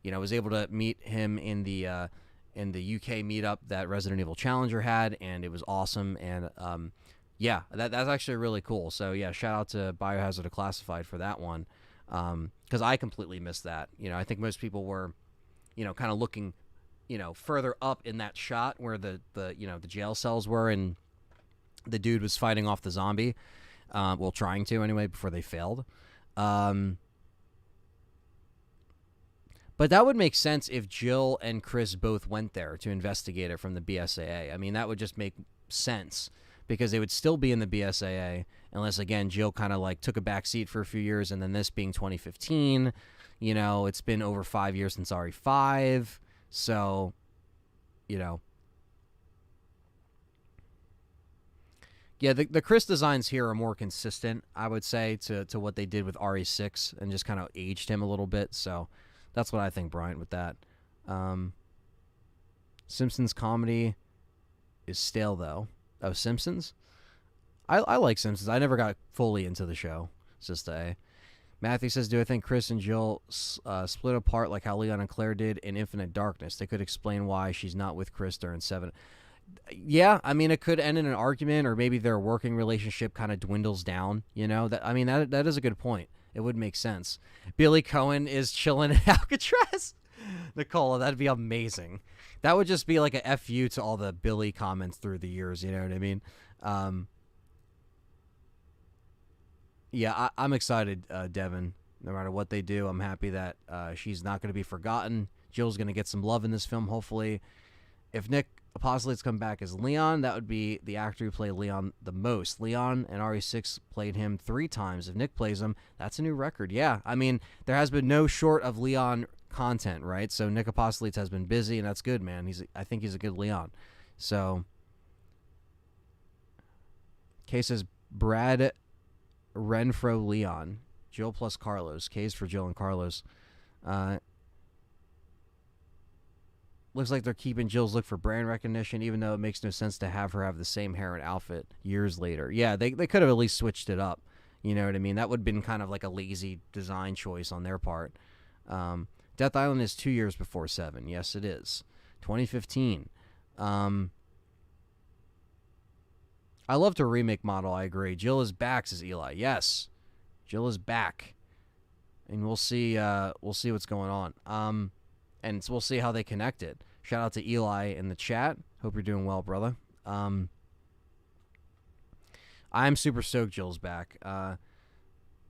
Speaker 1: was able to meet him in the in the UK meetup that Resident Evil Challenger had, and it was awesome. And yeah, that's actually really cool. So yeah, shout out to Biohazard Declassified for that one, because I completely missed that. I think most people were, kind of looking, further up in that shot where the jail cells were, and the dude was fighting off the zombie, well, trying to anyway, before they failed. But that would make sense if Jill and Chris both went there to investigate it from the BSAA. I mean, that would just make sense, because they would still be in the BSAA unless, again, Jill kind of like took a back seat for a few years, and then this being 2015, it's been over 5 years since RE5, so, Yeah, the Chris designs here are more consistent, I would say, to what they did with RE6, and just kind of aged him a little bit, so that's what I think, Bryant, with that. Simpsons comedy is stale, though. Oh, Simpsons? I like Simpsons. I never got fully into the show. It's just a... Matthew says, do I think Chris and Jill split apart like how Leon and Claire did in Infinite Darkness? They could explain why she's not with Chris during 7. Yeah, I mean, it could end in an argument, or maybe their working relationship kind of dwindles down, that is a good point. It would make sense. Billy Cohen is chilling at Alcatraz. Nicola, that'd be amazing. That would just be like a FU to all the Billy comments through the years, you know what I mean? Yeah, I'm excited, Devin. No matter what they do, I'm happy that she's not going to be forgotten. Jill's going to get some love in this film, hopefully. If Nick Apostolate's come back as Leon, that would be the actor who played Leon the most. Leon and RE6 played him 3 times. If Nick plays him, that's a new record. Yeah, I mean, there has been no short of Leon content, right? So Nick Apostolates has been busy, and that's good, man. I think he's a good Leon. So, Kay says Brad Renfro Leon. Jill plus Carlos. K's for Jill and Carlos. Looks like they're keeping Jill's look for brand recognition, even though it makes no sense to have her have the same hair and outfit years later. Yeah, they could have at least switched it up. You know what I mean? That would have been kind of like a lazy design choice on their part. Death Island is 2 years before 7. Yes, it is. 2015. I loved her remake model, I agree. Jill is back, says Eli. Yes, Jill is back. And we'll see what's going on. And we'll see how they connect it. Shout out to Eli in the chat. Hope you're doing well, brother. I'm super stoked Jill's back.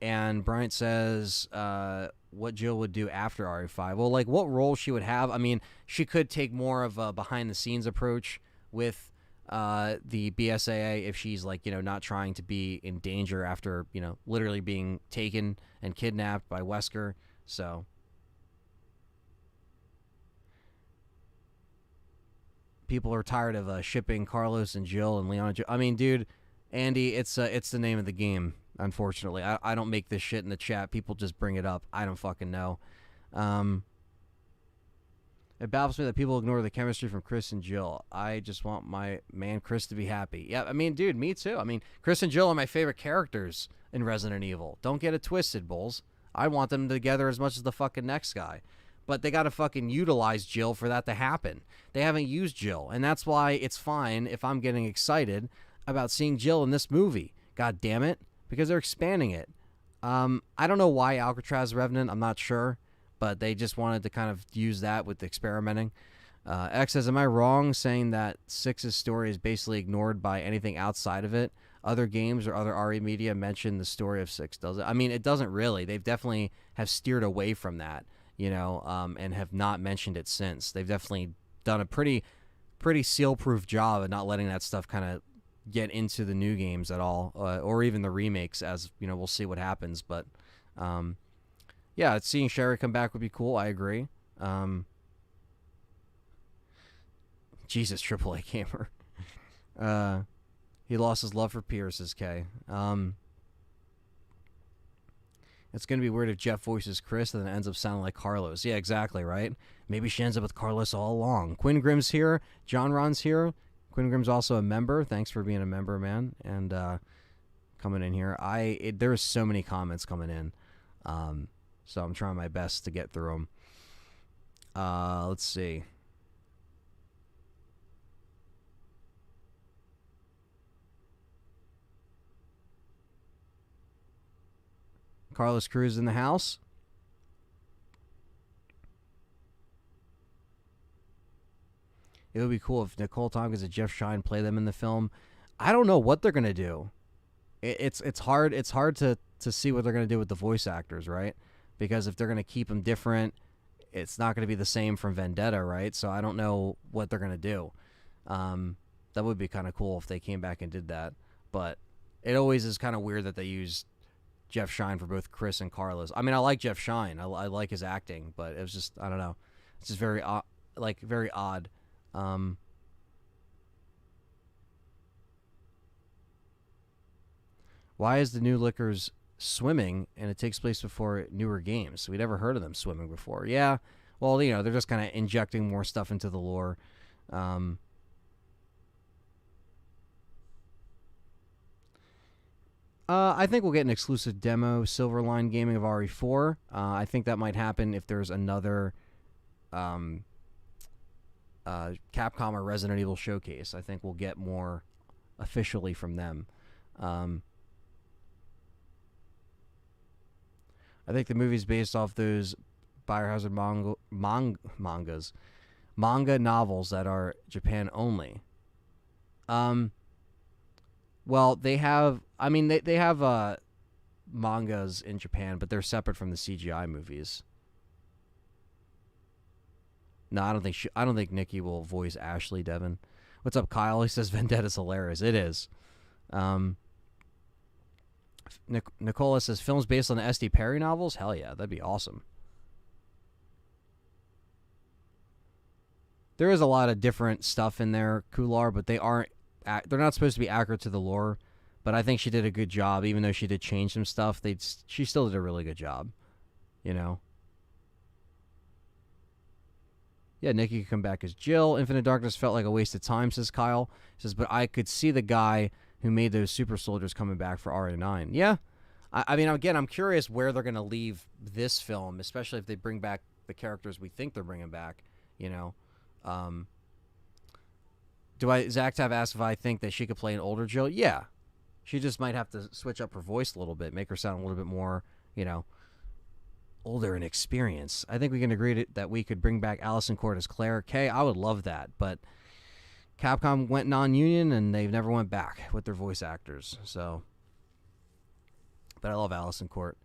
Speaker 1: And Bryant says what Jill would do after RE5. Well, like what role she would have. I mean, she could take more of a behind-the-scenes approach with the BSAA if she's like, not trying to be in danger after, literally being taken and kidnapped by Wesker. So... people are tired of shipping Carlos and Jill and Leon and Jill. I mean, dude, Andy, it's the name of the game, unfortunately. I don't make this shit in the chat. People just bring it up. I don't fucking know. It baffles me that people ignore the chemistry from Chris and Jill. I just want my man Chris to be happy. Yeah, I mean, dude, me too. I mean, Chris and Jill are my favorite characters in Resident Evil. Don't get it twisted, Bulls. I want them together as much as the fucking next guy. But they got to fucking utilize Jill for that to happen. They haven't used Jill, and that's why it's fine if I'm getting excited about seeing Jill in this movie. God damn it, because they're expanding it. I don't know why Alcatraz Revenant, I'm not sure, but they just wanted to kind of use that with experimenting. X says, am I wrong saying that 6's story is basically ignored by anything outside of it? Other games or other RE media mention the story of 6, does it? I mean, it doesn't really. They've definitely have steered away from that. And have not mentioned it since. They've definitely done a pretty seal-proof job of not letting that stuff kind of get into the new games at all, or even the remakes, as, we'll see what happens. But, yeah, seeing Sherry come back would be cool. I agree. Jesus, AAA Gamer. He lost his love for Pierce, says K. It's going to be weird if Jeff voices Chris and then ends up sounding like Carlos. Yeah, exactly, right? Maybe she ends up with Carlos all along. Quinn Grimm's here. John Ron's here. Quinn Grimm's also a member. Thanks for being a member, man, and coming in here. There's so many comments coming in, so I'm trying my best to get through them. Let's see. Carlos Cruz in the house. It would be cool if Nicole Tompkins and Jeff Shine play them in the film. I don't know what they're gonna do. It's hard. It's hard to see what they're gonna do with the voice actors, right? Because if they're gonna keep them different, it's not gonna be the same from Vendetta, right? So I don't know what they're gonna do. That would be kind of cool if they came back and did that. But it always is kind of weird that they use Jeff Shine for both Chris and Carlos. I mean, I like Jeff Shine. I like his acting, but it was just, I don't know. It's just very very odd. Why is the new Lickers swimming and it takes place before newer games? We never heard of them swimming before. Yeah, well, they're just kind of injecting more stuff into the lore. I think we'll get an exclusive demo, Silverline Gaming of RE4. I think that might happen if there's another Capcom or Resident Evil showcase. I think we'll get more officially from them. I think the movie's based off those Biohazard manga novels that are Japan only. Well, they have. I mean, they have mangas in Japan, but they're separate from the CGI movies. No, I don't think Nikki will voice Ashley Devon. What's up, Kyle? He says Vendetta's hilarious. It is. Nicola says films based on the S.T.A.R.S novels. Hell yeah, that'd be awesome. There is a lot of different stuff in there, Kular, but they're not supposed to be accurate to the lore. But I think she did a good job, even though she did change some stuff. She still did a really good job, you know. Yeah, Nikki could come back as Jill. Infinite Darkness felt like a waste of time, says Kyle. He says, but I could see the guy who made those super soldiers coming back for RE9. Yeah. I mean, again, I'm curious where they're going to leave this film, especially if they bring back the characters we think they're bringing back, you know. Zach have asked if I think that she could play an older Jill. Yeah. She just might have to switch up her voice a little bit, make her sound a little bit more, older in experience. I think we can agree that we could bring back Allison Court as Claire Kay. I would love that, but Capcom went non-union and they've never went back with their voice actors. So, but I love Allison Court.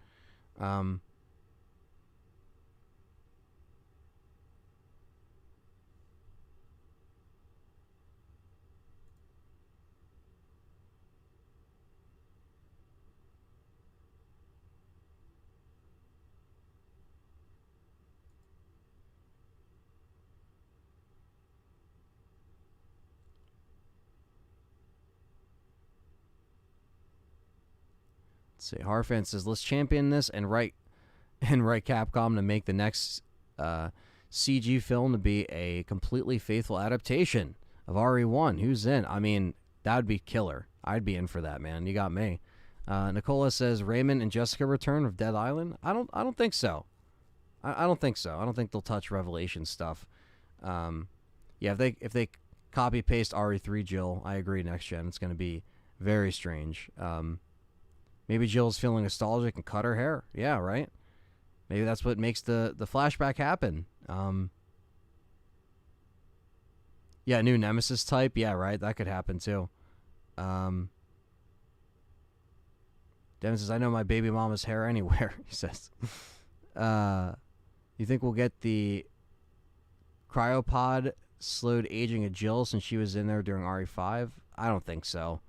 Speaker 1: Let's see. Harfan says, let's champion this and write Capcom to make the next CG film to be a completely faithful adaptation of RE1. Who's in? I mean, that would be killer. I'd be in for that, man. You got me. Nicola says Raymond and Jessica return of Dead Island. I don't think so. I don't think so. I don't think they'll touch Revelation stuff. Yeah, if they copy paste RE3 Jill, I agree. Next gen, it's going to be very strange. Maybe Jill's feeling nostalgic and cut her hair. Yeah, right. Maybe that's what makes the flashback happen. Yeah, new Nemesis type. Yeah, right. That could happen too. Devin says, I know my baby mama's hair anywhere, he says. You think we'll get the cryopod slowed aging of Jill since she was in there during RE5? I don't think so.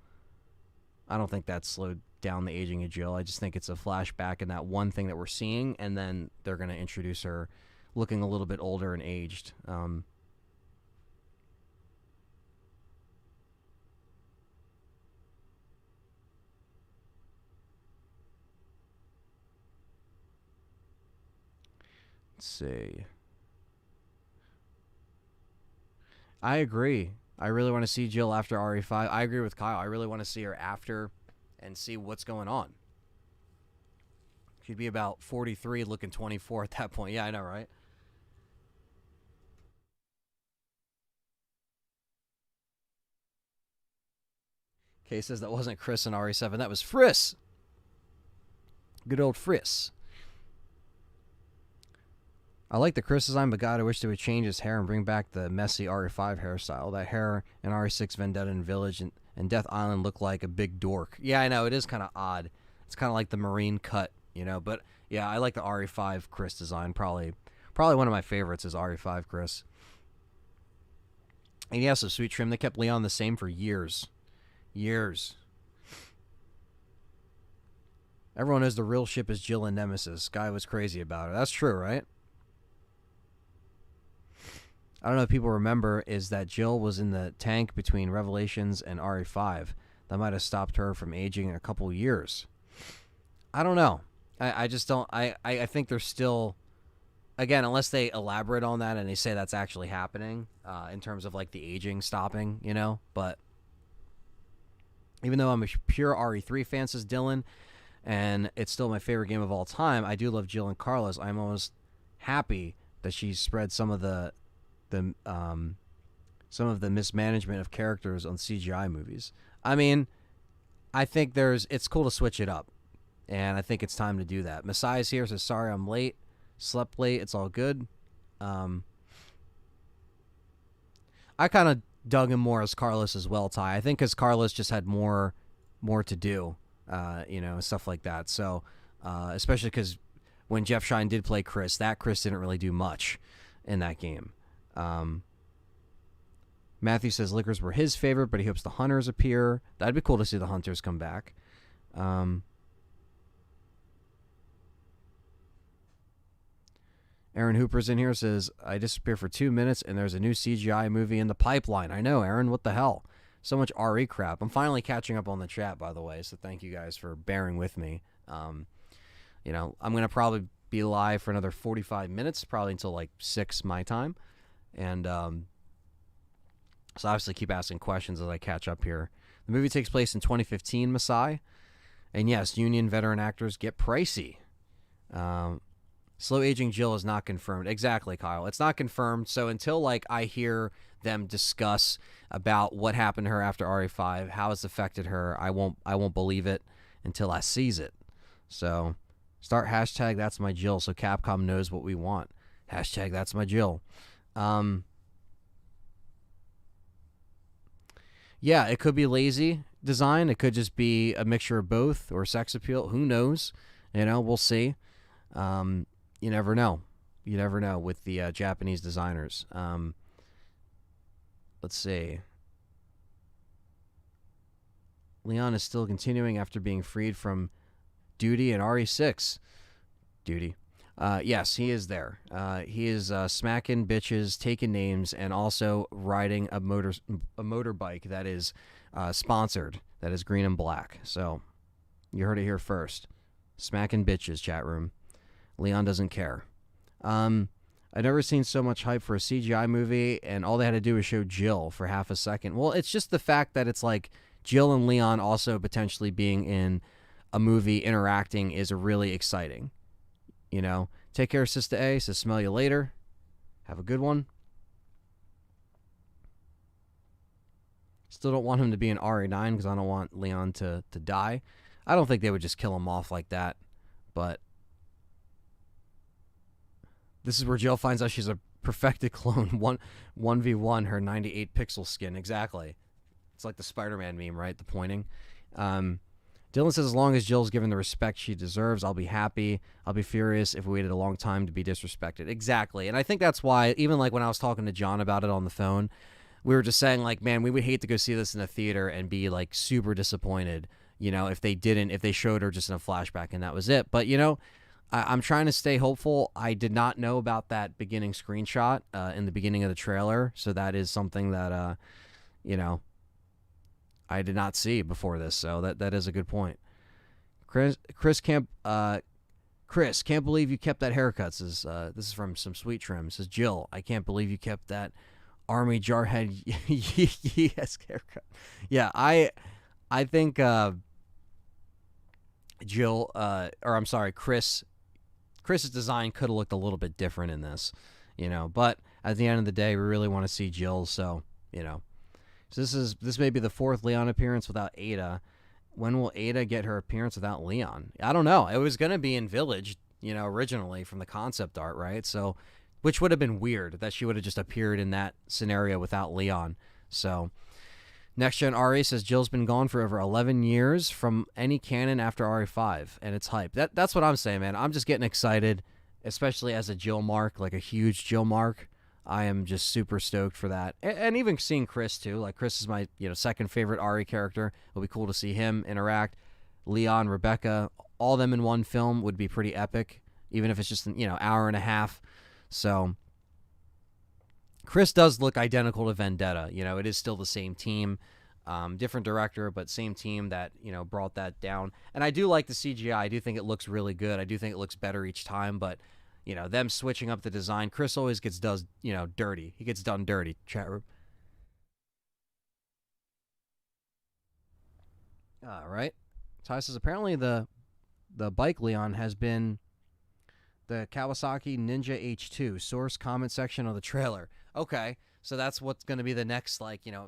Speaker 1: I don't think that slowed down the aging of Jill. I just think it's a flashback and that one thing that we're seeing, and then they're going to introduce her looking a little bit older and aged. Let's see. I agree. I really want to see Jill after RE5. I agree with Kyle. I really want to see her after and see what's going on. She'd be about 43 looking 24 at that point. Yeah, I know, right? Kay says that wasn't Chris in RE7. That was Friss. Good old Friss. I like the Chris design, but God, I wish they would change his hair and bring back the messy RE5 hairstyle. That hair in RE6 Vendetta and Village and Death Island look like a big dork. Yeah, I know. It is kind of odd. It's kind of like the Marine cut, you know. But, yeah, I like the RE5 Chris design. Probably one of my favorites is RE5 Chris. And, yeah, so Sweet Trim, they kept Leon the same for years. Years. Everyone knows the real ship is Jill and Nemesis. Guy was crazy about her. That's true, right? I don't know if people remember, is that Jill was in the tank between Revelations and RE5. That might have stopped her from aging a couple years. I don't know. I just don't. I think there's still, again, unless they elaborate on that and they say that's actually happening in terms of like the aging stopping, you know. But even though I'm a pure RE3 fan, says Dylan, and it's still my favorite game of all time, I do love Jill and Carlos. I'm almost happy that she spread some of the mismanagement of characters on CGI movies. I mean, I think it's cool to switch it up, and I think it's time to do that. Messiah's here, says sorry I'm late, slept late, it's all good. I kind of dug him more as Carlos as well, Ty. I think because Carlos just had more to do, stuff like that. So, especially because when Jeff Shine did play Chris, that Chris didn't really do much in that game. Matthew says Lickers were his favorite, but he hopes the Hunters appear. That'd be cool to see the Hunters come back. Aaron Hooper's in here, says, I disappear for 2 minutes and there's a new CGI movie in the pipeline. I know, Aaron, what the hell? So much RE crap. I'm finally catching up on the chat, by the way, so thank you guys for bearing with me. I'm going to probably be live for another 45 minutes, probably until like 6 my time. And so obviously keep asking questions as I catch up here. The movie takes place in 2015, Masai. And yes, union veteran actors get pricey. Slow aging Jill is not confirmed. Exactly, Kyle. It's not confirmed. So until like I hear them discuss about what happened to her after RE5, how it's affected her, I won't believe it until I sees it. So start hashtag that's my Jill so Capcom knows what we want. Hashtag that's my Jill. Yeah, it could be lazy design. It could just be a mixture of both or sex appeal. Who knows? We'll see. You never know. You never know with the Japanese designers. Let's see. Leon is still continuing after being freed from duty in RE6. Duty. Yes, he is there. He is smacking bitches, taking names, and also riding a motorbike that is sponsored, that is green and black. So, you heard it here first. Smacking bitches, chat room. Leon doesn't care. I've never seen so much hype for a CGI movie, and all they had to do was show Jill for half a second. Well, it's just the fact that it's like Jill and Leon also potentially being in a movie interacting is really exciting. Take care, Sister A. Says, smell you later. Have a good one. Still don't want him to be an RE9 because I don't want Leon to die. I don't think they would just kill him off like that. But this is where Jill finds out she's a perfected clone. 1v1 her 98 pixel skin. Exactly. It's like the Spider-Man meme, right? The pointing. Dylan says, as long as Jill's given the respect she deserves, I'll be happy. I'll be furious if we waited a long time to be disrespected. Exactly. And I think that's why, even like when I was talking to John about it on the phone, we were just saying, like, man, we would hate to go see this in a theater and be, like, super disappointed, if they showed her just in a flashback and that was it. But, I'm trying to stay hopeful. I did not know about that beginning screenshot in the beginning of the trailer. So that is something that, I did not see before this, so that is a good point. Chris can't believe you kept that haircut. Says this is from some Sweet Trim. Says Jill, I can't believe you kept that army jarhead yes haircut. Yeah, I think Chris's design could have looked a little bit different in this, but at the end of the day, we really want to see Jill, so So this may be the fourth Leon appearance without Ada, When will Ada get her appearance without Leon? I don't know. It was going to be in Village, originally from the concept art, right? So, which would have been weird that she would have just appeared in that scenario without Leon. So, Next Gen RE says Jill's been gone for over 11 years from any canon after RE5, and it's hype. That's what I'm saying, man. I'm just getting excited, especially as a Jill mark, like a huge Jill mark. I am just super stoked for that, and even seeing Chris too. Like Chris is my second favorite RE character. It'll be cool to see him interact. Leon, Rebecca, all them in one film would be pretty epic, even if it's just an hour and a half. So Chris does look identical to Vendetta. It is still the same team, different director, but same team that brought that down. And I do like the CGI. I do think it looks really good. I do think it looks better each time, but them switching up the design. Chris always gets dirty. He gets done dirty. Chat room. All right. Ty says apparently the bike Leon has been the Kawasaki Ninja H2. Source comment section of the trailer. Okay, so that's what's going to be the next,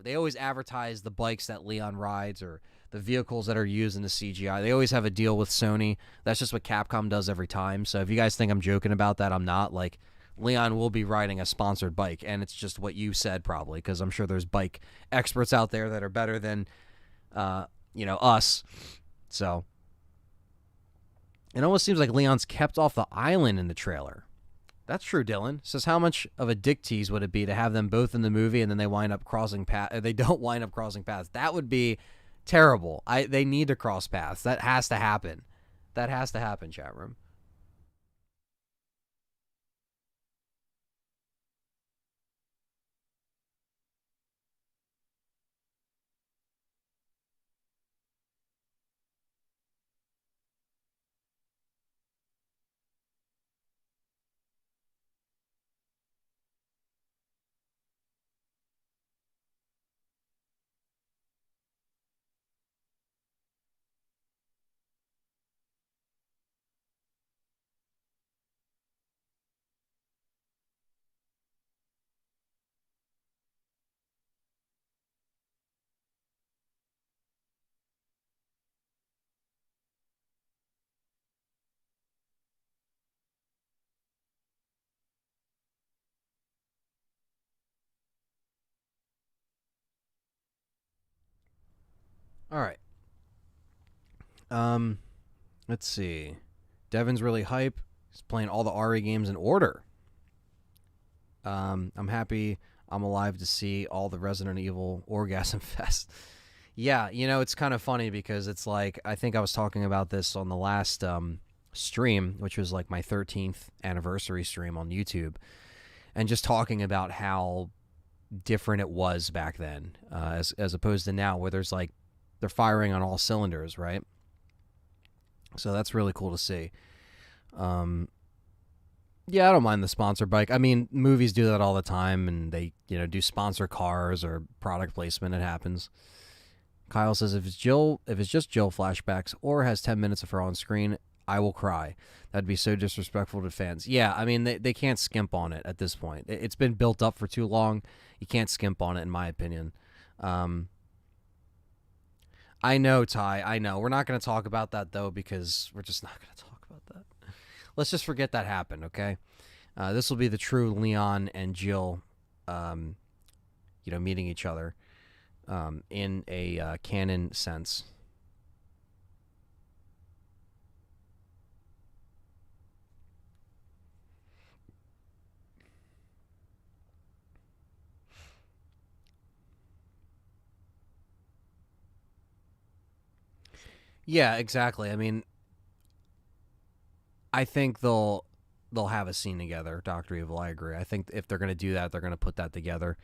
Speaker 1: they always advertise the bikes that Leon rides or the vehicles that are used in the CGI. They always have a deal with Sony. That's just what Capcom does every time. So if you guys think I'm joking about that, I'm not. Leon will be riding a sponsored bike, and it's just what you said probably, because I'm sure there's bike experts out there that are better than, us. So it almost seems like Leon's kept off the island in the trailer. That's true, Dylan. Says how much of a dick tease would it be to have them both in the movie and then they wind up crossing paths? They don't wind up crossing paths. That would be terrible. They need to cross paths. That has to happen. That has to happen, chat room. All right. Let's see. Devin's really hype. He's playing all the RE games in order. I'm happy I'm alive to see all the Resident Evil Orgasm Fest. Yeah, it's kind of funny because it's like, I think I was talking about this on the last stream, which was like my 13th anniversary stream on YouTube, and just talking about how different it was back then as opposed to now, where they're firing on all cylinders, right? So that's really cool to see. Yeah, I don't mind the sponsor bike. I mean, movies do that all the time, and they, do sponsor cars or product placement. It happens. Kyle says if it's just Jill flashbacks or has 10 minutes of her on screen, I will cry. That'd be so disrespectful to fans. Yeah, I mean, they can't skimp on it at this point. It's been built up for too long. You can't skimp on it, in my opinion. I know, Ty. I know. We're not going to talk about that, though, because we're just not going to talk about that. Let's just forget that happened, okay? This will be the true Leon and Jill, meeting each other in a canon sense. Yeah, exactly. I mean, I think they'll have a scene together, Dr. Evil. I agree. I think if they're going to do that, they're going to put that together.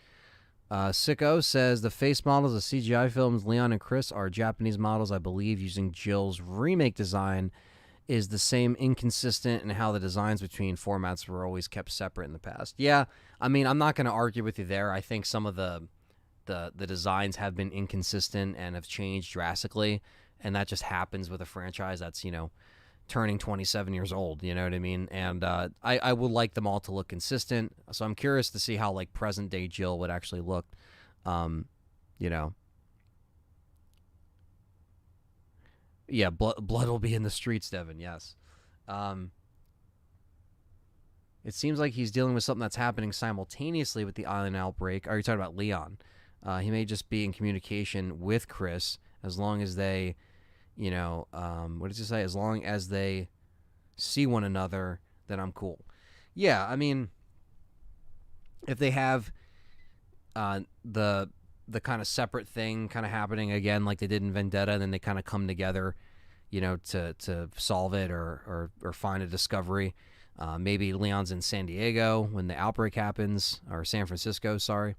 Speaker 1: Sicko says the face models of CGI films Leon and Chris are Japanese models, I believe, using Jill's remake design is the same, inconsistent in how the designs between formats were always kept separate in the past. Yeah, I mean, I'm not going to argue with you there. I think some of the designs have been inconsistent and have changed drastically, and that just happens with a franchise that's, turning 27 years old, you know what I mean? And I would like them all to look consistent. So I'm curious to see how present day Jill would actually look. You know. Yeah, blood will be in the streets, Devin. Yes. Um, it seems like he's dealing with something that's happening simultaneously with the island outbreak. Are you talking about Leon? He may just be in communication with Chris as long as they, what does he say? As long as they see one another, then I'm cool. Yeah, I mean, if they have the kind of separate thing kind of happening again, like they did in Vendetta, and then they kind of come together, to solve it or find a discovery. Maybe Leon's in San Diego when the outbreak happens, or San Francisco. Sorry.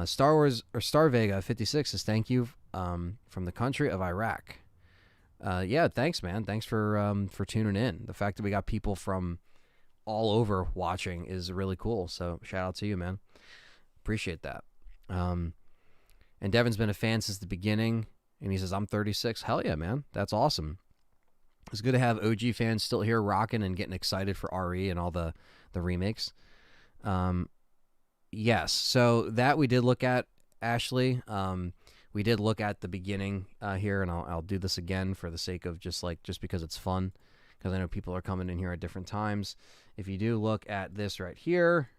Speaker 1: Star Wars or Star Vega 56 says thank you from the country of Iraq. Yeah, thanks, man. Thanks for tuning in. The fact that we got people from all over watching is really cool. So shout out to you, man. Appreciate that. And Devin's been a fan since the beginning, and he says, I'm 36. Hell yeah, man. That's awesome. It's good to have OG fans still here rocking and getting excited for RE and all the remakes. Yes, so that we did look at, Ashley. We did look at the beginning here, and I'll do this again for the sake of just because it's fun, because I know people are coming in here at different times. If you do look at this right here,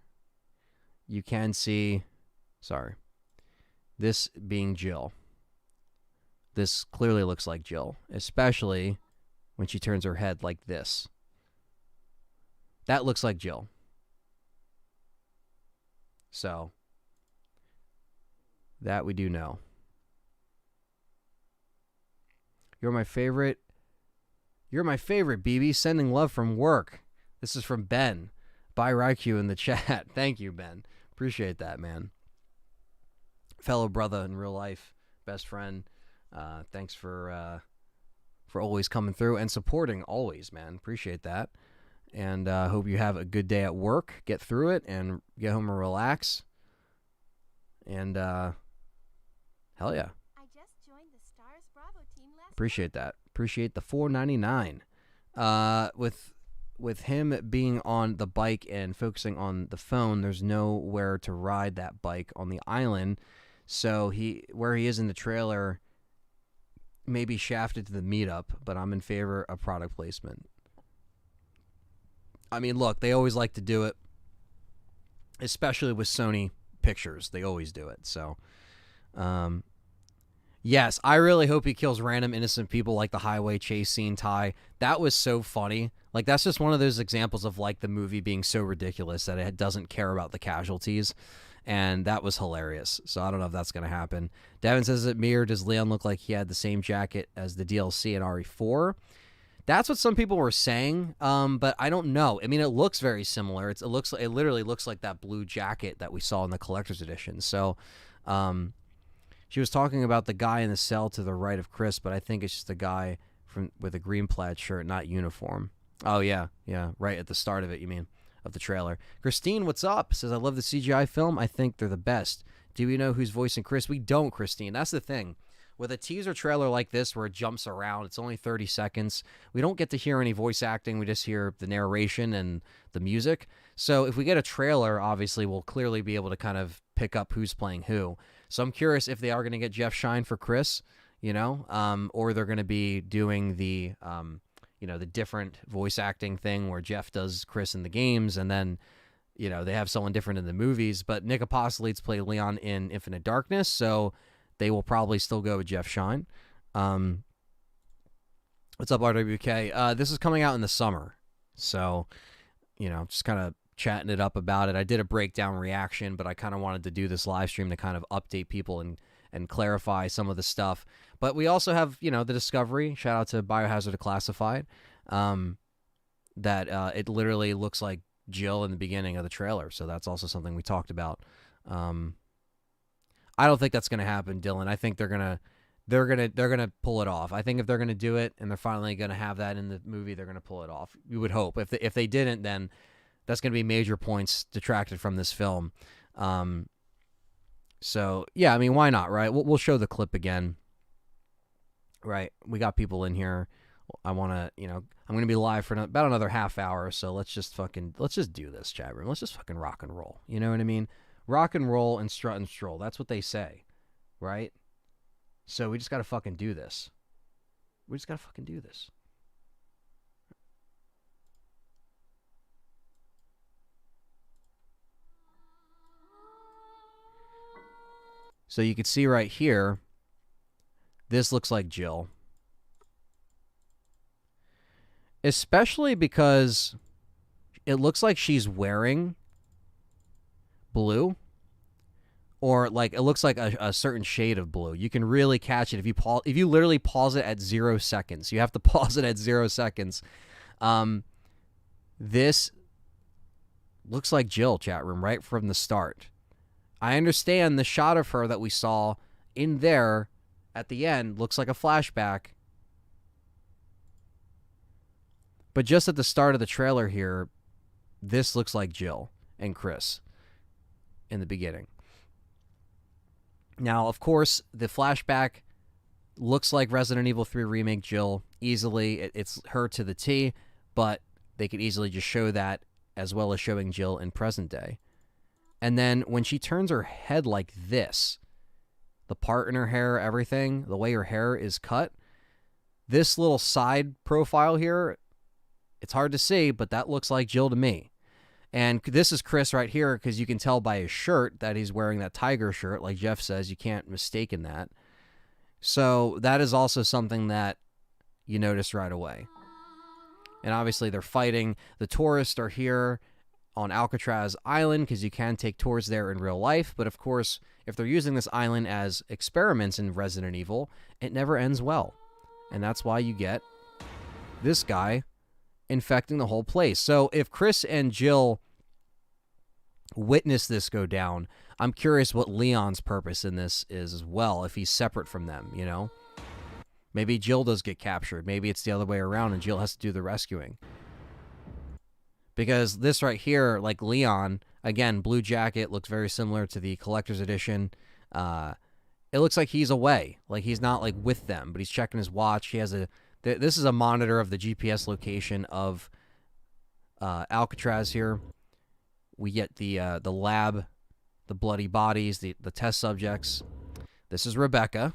Speaker 1: you can see, this being Jill. This clearly looks like Jill, especially when she turns her head like this. That looks like Jill. So, that we do know. You're my favorite. You're my favorite, BB. Sending love from work. This is from Ben. Bye, Raikou in the chat. Thank you, Ben. Appreciate that, man. Fellow brother in real life, best friend. Thanks for always coming through and supporting always, man. Appreciate that. And hope you have a good day at work. Get through it and get home and relax. And hell yeah.
Speaker 2: I just joined the S.T.A.R.S Bravo team last
Speaker 1: Appreciate that. Appreciate the $4.99. With him being on the bike and focusing on the phone, there's nowhere to ride that bike on the island. So where he is in the trailer may be shafted to the meetup, but I'm in favor of product placement. I mean, look, they always like to do it, especially with Sony Pictures. They always do it. So, yes, I really hope he kills random innocent people like the highway chase scene, Ty. That was so funny. Like, that's just one of those examples of, like, the movie being so ridiculous that it doesn't care about the casualties. And that was hilarious. So I don't know if that's going to happen. Devin says, is it me or does Leon look like he had the same jacket as the DLC in RE4? That's what some people were saying, but I don't know. I mean, it looks very similar. It literally looks like that blue jacket that we saw in the collector's edition. So she was talking about the guy in the cell to the right of Chris, but I think it's just the guy with a green plaid shirt, not uniform. Oh, yeah, right at the start of it, you mean, of the trailer. Christine, what's up? Says, I love the CGI film. I think they're the best. Do we know who's voicing Chris? We don't, Christine. That's the thing. With a teaser trailer like this where it jumps around, it's only 30 seconds. We don't get to hear any voice acting. We just hear the narration and the music. So if we get a trailer, obviously we'll clearly be able to kind of pick up who's playing who. So I'm curious if they are going to get Jeff Shine for Chris, or they're going to be doing the different voice acting thing where Jeff does Chris in the games and then, they have someone different in the movies. But Nick Apostolates play Leon in Infinite Darkness, so they will probably still go with Jeff Shine. What's up, RWK? This is coming out in the summer, so, just kind of chatting it up about it. I did a breakdown reaction, but I kind of wanted to do this live stream to kind of update people and clarify some of the stuff. But we also have, the Discovery. Shout out to Biohazard Declassified. That it literally looks like Jill in the beginning of the trailer. So that's also something we talked about. I don't think that's going to happen, Dylan. I think they're gonna pull it off. I think if they're gonna do it and they're finally gonna have that in the movie, they're gonna pull it off. We would hope. If they didn't, then that's gonna be major points detracted from this film. So yeah, I mean, why not, right? We'll show the clip again. Right, we got people in here. I want to, I'm going to be live for about another half hour, so let's just do this, chat room. Let's just fucking rock and roll. You know what I mean? Rock and roll and strut and stroll. That's what they say, right? So we just got to fucking do this. We just gotta fucking do this. So you can see right here, this looks like Jill. Especially because it looks like she's wearing blue. Or like it looks like a certain shade of blue. You can really catch it if you literally pause it at 0 seconds. You have to pause it at 0 seconds. This looks like Jill, chat room, right from the start. I understand the shot of her that we saw in there at the end looks like a flashback. But just at the start of the trailer here, this looks like Jill and Chris in the beginning. Now, of course, the flashback looks like Resident Evil 3 Remake Jill easily. It's her to the T, but they could easily just show that as well as showing Jill in present day. And then when she turns her head like this, the part in her hair, everything, the way her hair is cut, this little side profile here, it's hard to see, but that looks like Jill to me. And this is Chris right here because you can tell by his shirt that he's wearing that tiger shirt. Like Jeff says, you can't mistake in that. So that is also something that you notice right away. And obviously they're fighting. The tourists are here on Alcatraz Island because you can take tours there in real life. But of course, if they're using this island as experiments in Resident Evil, it never ends well. And that's why you get this guy infecting the whole place. So if Chris and Jill witness this go down, I'm curious what Leon's purpose in this is as well, if he's separate from them, you know? Maybe Jill does get captured. Maybe it's the other way around and Jill has to do the rescuing. Because this right here, like Leon, again, blue jacket, looks very similar to the collector's edition. It looks like he's away. Like he's not like with them, but he's checking his watch. He has this is a monitor of the GPS location of Alcatraz here. We get the lab, the bloody bodies, the test subjects. This is Rebecca,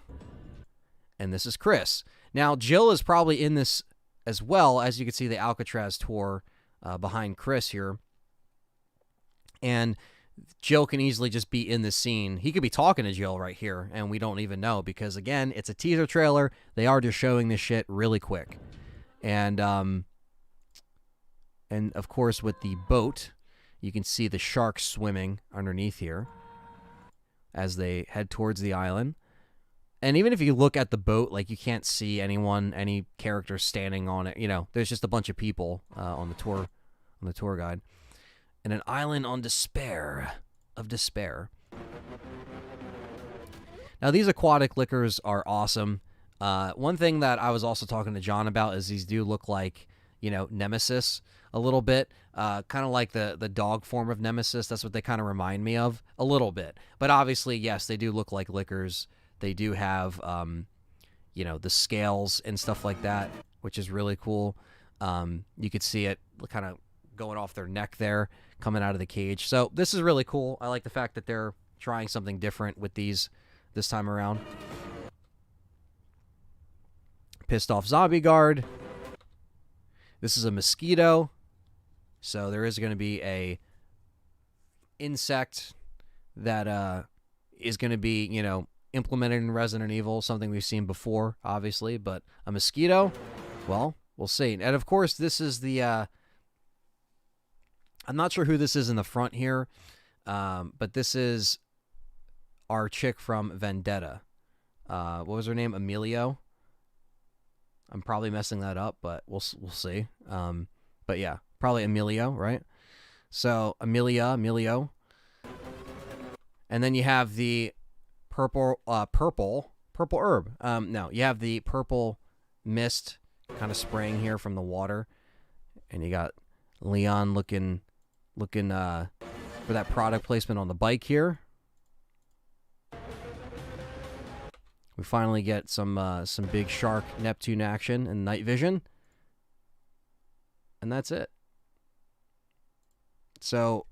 Speaker 1: and this is Chris. Now, Jill is probably in this as well, as you can see the Alcatraz tour behind Chris here. And Jill can easily just be in the scene. He could be talking to Jill right here, and we don't even know because, again, it's a teaser trailer. They are just showing this shit really quick. And of course, with the boat, you can see the sharks swimming underneath here as they head towards the island. And even if you look at the boat, like you can't see any characters standing on it. You know, there's just a bunch of people on the tour guide. And an island of despair. Now, these aquatic liquors are awesome. One thing that I was also talking to John about is these do look like, you know, Nemesis a little bit. Kind of like the dog form of Nemesis. That's what they kind of remind me of a little bit. But obviously, yes, they do look like liquors. They do have, you know, the scales and stuff like that, which is really cool. You could see it kind of going off their neck there, coming out of the cage. So this is really cool. I like the fact that they're trying something different with these this time around. Pissed off zombie guard. This is a mosquito. So there is going to be a insect that is going to be, you know, implemented in Resident Evil, something we've seen before, obviously, but a mosquito, well, we'll see. And of course, this is the I'm not sure who this is in the front here, but this is our chick from Vendetta. What was her name? Emilio. I'm probably messing that up, but we'll see. But yeah, probably Emilio, right? So Emilio, and then you have the purple herb. No, you have the purple mist kind of spraying here from the water, and you got Leon looking for that product placement on the bike here. We finally get some big shark Neptune action and night vision, and that's it. So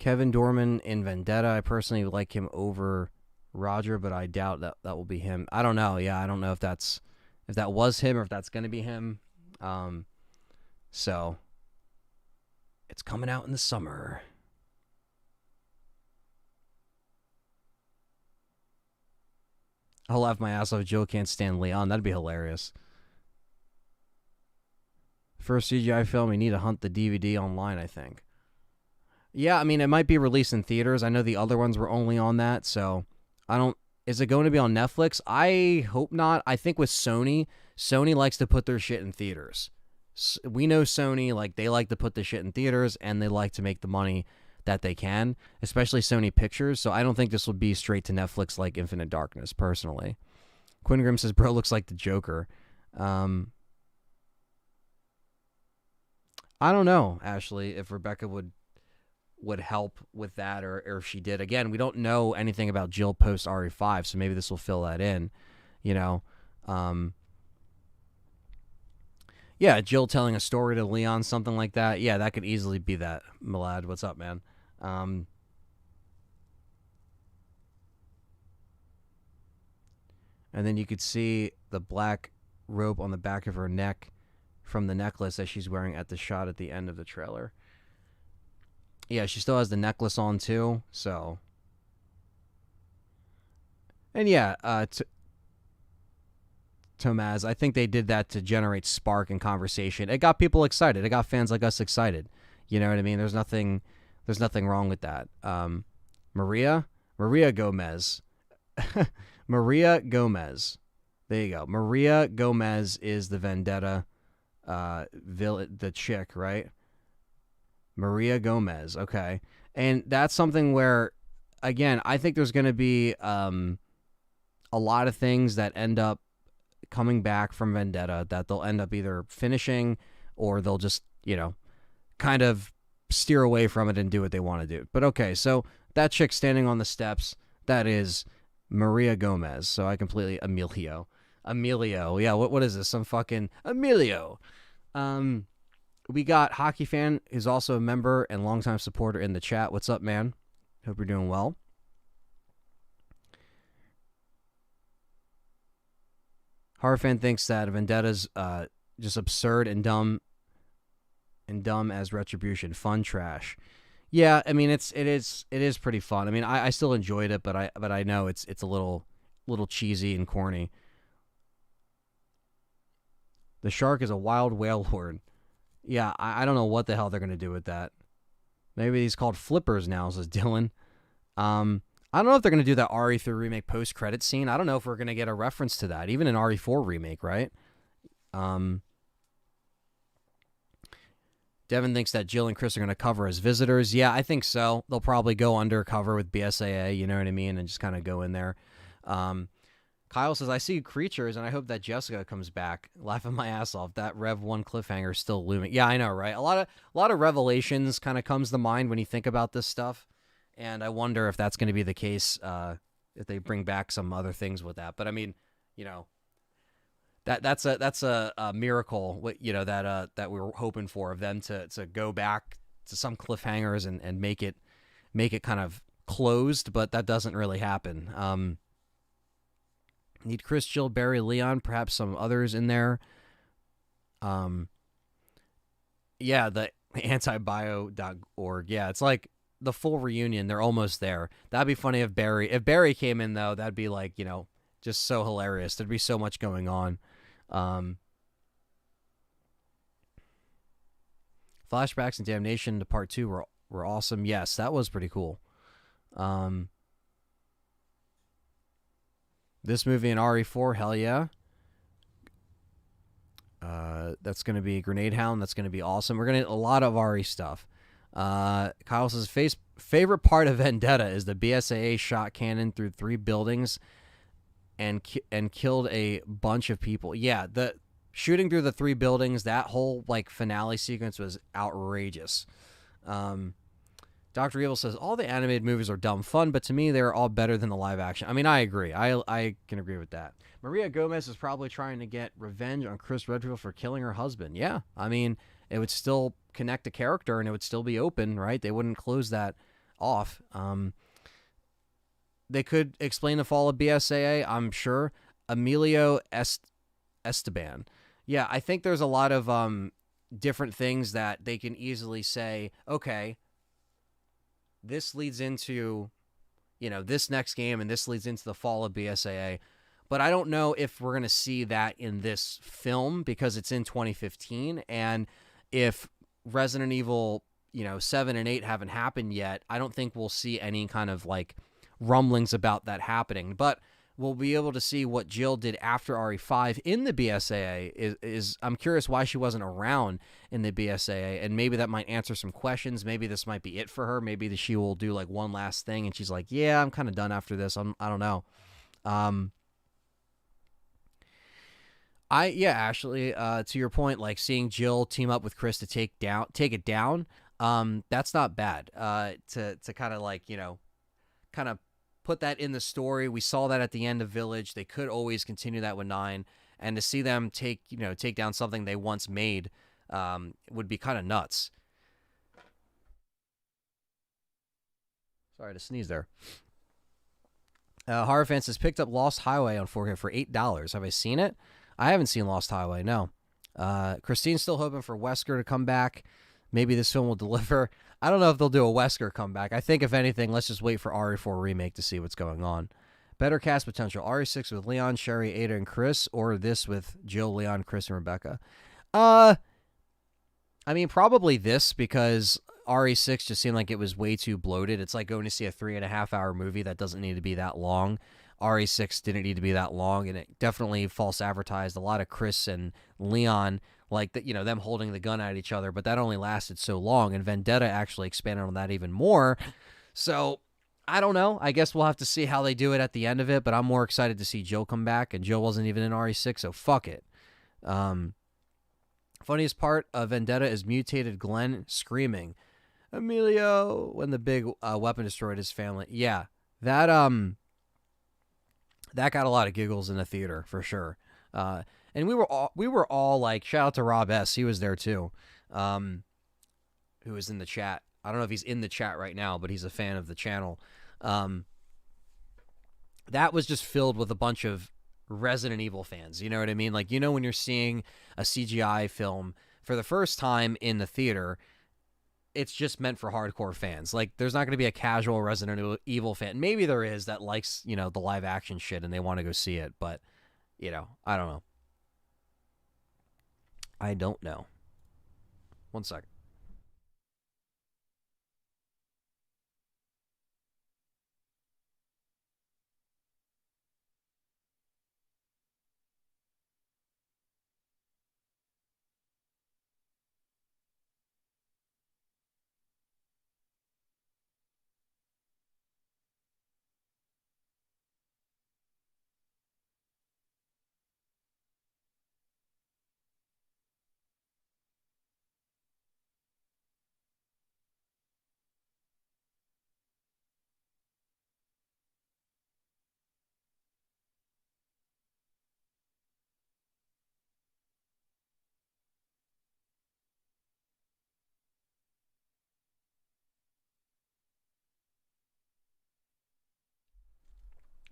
Speaker 1: Kevin Dorman in Vendetta. I personally like him over Roger, but I doubt that will be him. I don't know. Yeah, I don't know if that was him or if that's going to be him. So it's coming out in the summer. I'll laugh my ass off if Joe can't stand Leon. That'd be hilarious. First CGI film, you need to hunt the DVD online, I think. Yeah, I mean, it might be released in theaters. I know the other ones were only on that, so I don't... Is it going to be on Netflix? I hope not. I think with Sony likes to put their shit in theaters. We know Sony, like, they like to put the shit in theaters, and they like to make the money that they can, especially Sony Pictures, so I don't think this will be straight to Netflix like Infinite Darkness, personally. Quinn Grimm says, bro looks like the Joker. I don't know, Ashley, if Rebecca would help with that, or if she did. Again, we don't know anything about Jill post RE5, so maybe this will fill that in, you know. Yeah, Jill telling a story to Leon, something like that. Yeah, that could easily be that. Milad, what's up, man? And then you could see the black rope on the back of her neck from the necklace that she's wearing at the shot at the end of the trailer. Yeah, she still has the necklace on too, so. And yeah, Tomaz, I think they did that to generate spark and conversation. It got people excited. It got fans like us excited. You know what I mean? There's nothing wrong with that. Maria Gomez. Maria Gomez. There you go. Maria Gomez is the Vendetta the chick, right? Maria Gomez. Okay. And that's something where, again, I think there's going to be a lot of things that end up coming back from Vendetta that they'll end up either finishing or they'll just, you know, kind of steer away from it and do what they want to do. But okay, so that chick standing on the steps, that is Maria Gomez. So I completely Emilio. Yeah, what is this? Some fucking Emilio. We got Hockey Fan, who's also a member and longtime supporter in the chat. What's up, man? Hope you're doing well. Horror Fan thinks that Vendetta's just absurd and dumb as Retribution. Fun trash. Yeah, I mean it is pretty fun. I mean I still enjoyed it, but I know it's a little cheesy and corny. The shark is a wild whale lord. Yeah, I don't know what the hell they're gonna do with that. Maybe he's called Flippers now, says Dylan. I don't know if they're going to do that RE3 remake post-credit scene. I don't know if we're going to get a reference to that, even in RE4 remake, right? Devin thinks that Jill and Chris are going to cover as visitors. Yeah, I think so. They'll probably go undercover with BSAA, you know what I mean, and just kind of go in there. Kyle says, I see creatures, and I hope that Jessica comes back. Laughing my ass off. That Rev 1 cliffhanger is still looming. Yeah, I know, right? A lot of revelations kind of comes to mind when you think about this stuff. And I wonder if that's going to be the case if they bring back some other things with that. But I mean, you know, that's a miracle, you know, that we were hoping for, of them to go back to some cliffhangers and make it kind of closed. But that doesn't really happen. Need Chris, Jill, Barry, Leon, perhaps some others in there. Yeah, the antibio.org. Yeah, it's like the full reunion. They're almost there. That'd be funny if Barry came in, though. That'd be like, you know, just so hilarious. There'd be so much going on. Flashbacks and Damnation to Part 2 were awesome. Yes, that was pretty cool. This movie in RE4, hell yeah. That's going to be Grenade Hound. That's going to be awesome. We're going to get a lot of RE stuff. Kyle says, favorite part of Vendetta is the BSAA shot cannon through 3 buildings and killed a bunch of people. Yeah, the shooting through the 3 buildings, that whole like finale sequence was outrageous. Dr. Evil says, all the animated movies are dumb fun, but to me, they're all better than the live action. I mean, I agree. I can agree with that. Maria Gomez is probably trying to get revenge on Chris Redfield for killing her husband. Yeah, I mean, it would still connect the character and it would still be open, right? They wouldn't close that off. They could explain the fall of BSAA, I'm sure. Emilio Esteban. Yeah, I think there's a lot of different things that they can easily say, okay, this leads into, this next game, and this leads into the fall of BSAA. But I don't know if we're going to see that in this film because it's in 2015. And if Resident Evil, 7 and 8 haven't happened yet, I don't think we'll see any kind of like rumblings about that happening. But we'll be able to see what Jill did after RE5 in the BSAA. Is I'm curious why she wasn't around in the BSAA, and maybe that might answer some questions. Maybe this might be it for her. Maybe she will do like one last thing, and she's like, yeah, I'm kind of done after this. I don't know. Ashley, to your point, like seeing Jill team up with Chris to take it down, that's not bad. To kind of like, kind of put that in the story. We saw that at the end of Village. They could always continue that with 9, and to see them take down something they once made would be kind of nuts. Sorry to sneeze there. Horror Fans has picked up Lost Highway on 4K for $8. Have I seen it? I haven't seen Lost Highway, no. Christine's still hoping for Wesker to come back. Maybe this film will deliver. I don't know if they'll do a Wesker comeback. I think, if anything, let's just wait for RE4 Remake to see what's going on. Better cast potential. RE6 with Leon, Sherry, Ada, and Chris, or this with Jill, Leon, Chris, and Rebecca? I mean, probably this, because RE6 just seemed like it was way too bloated. It's like going to see a 3.5-hour movie that doesn't need to be that long. RE6 didn't need to be that long, and it definitely false advertised a lot of Chris and Leon, like that, them holding the gun at each other, but that only lasted so long, and Vendetta actually expanded on that even more. So I don't know. I guess we'll have to see how they do it at the end of it, but I'm more excited to see Jill come back, and Jill wasn't even in RE6, so fuck it. Funniest part of Vendetta is mutated Glenn screaming, Emilio, when the big weapon destroyed his family. Yeah, that got a lot of giggles in the theater for sure. And we were all like, shout out to Rob S. He was there too, who was in the chat. I don't know if he's in the chat right now, but he's a fan of the channel. That was just filled with a bunch of Resident Evil fans. You know what I mean? Like, when you're seeing a CGI film for the first time in the theater, it's just meant for hardcore fans. Like, there's not going to be a casual Resident Evil fan. Maybe there is that likes, the live action shit and they want to go see it. But, I don't know. I don't know. One second.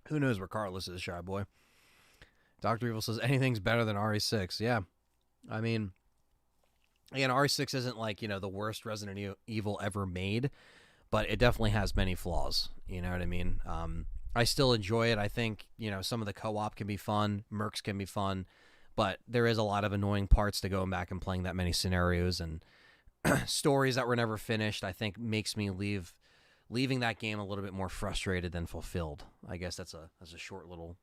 Speaker 1: Who knows where Carlos is, Shy Boy? Dr. Evil says anything's better than RE6. Yeah. I mean, again, RE6 isn't like, the worst Resident Evil ever made, but it definitely has many flaws. You know what I mean? I still enjoy it. I think, some of the co-op can be fun. Mercs can be fun. But there is a lot of annoying parts to going back and playing that many scenarios, and stories that were never finished, I think makes me leaving that game a little bit more frustrated than fulfilled. I guess that's a short little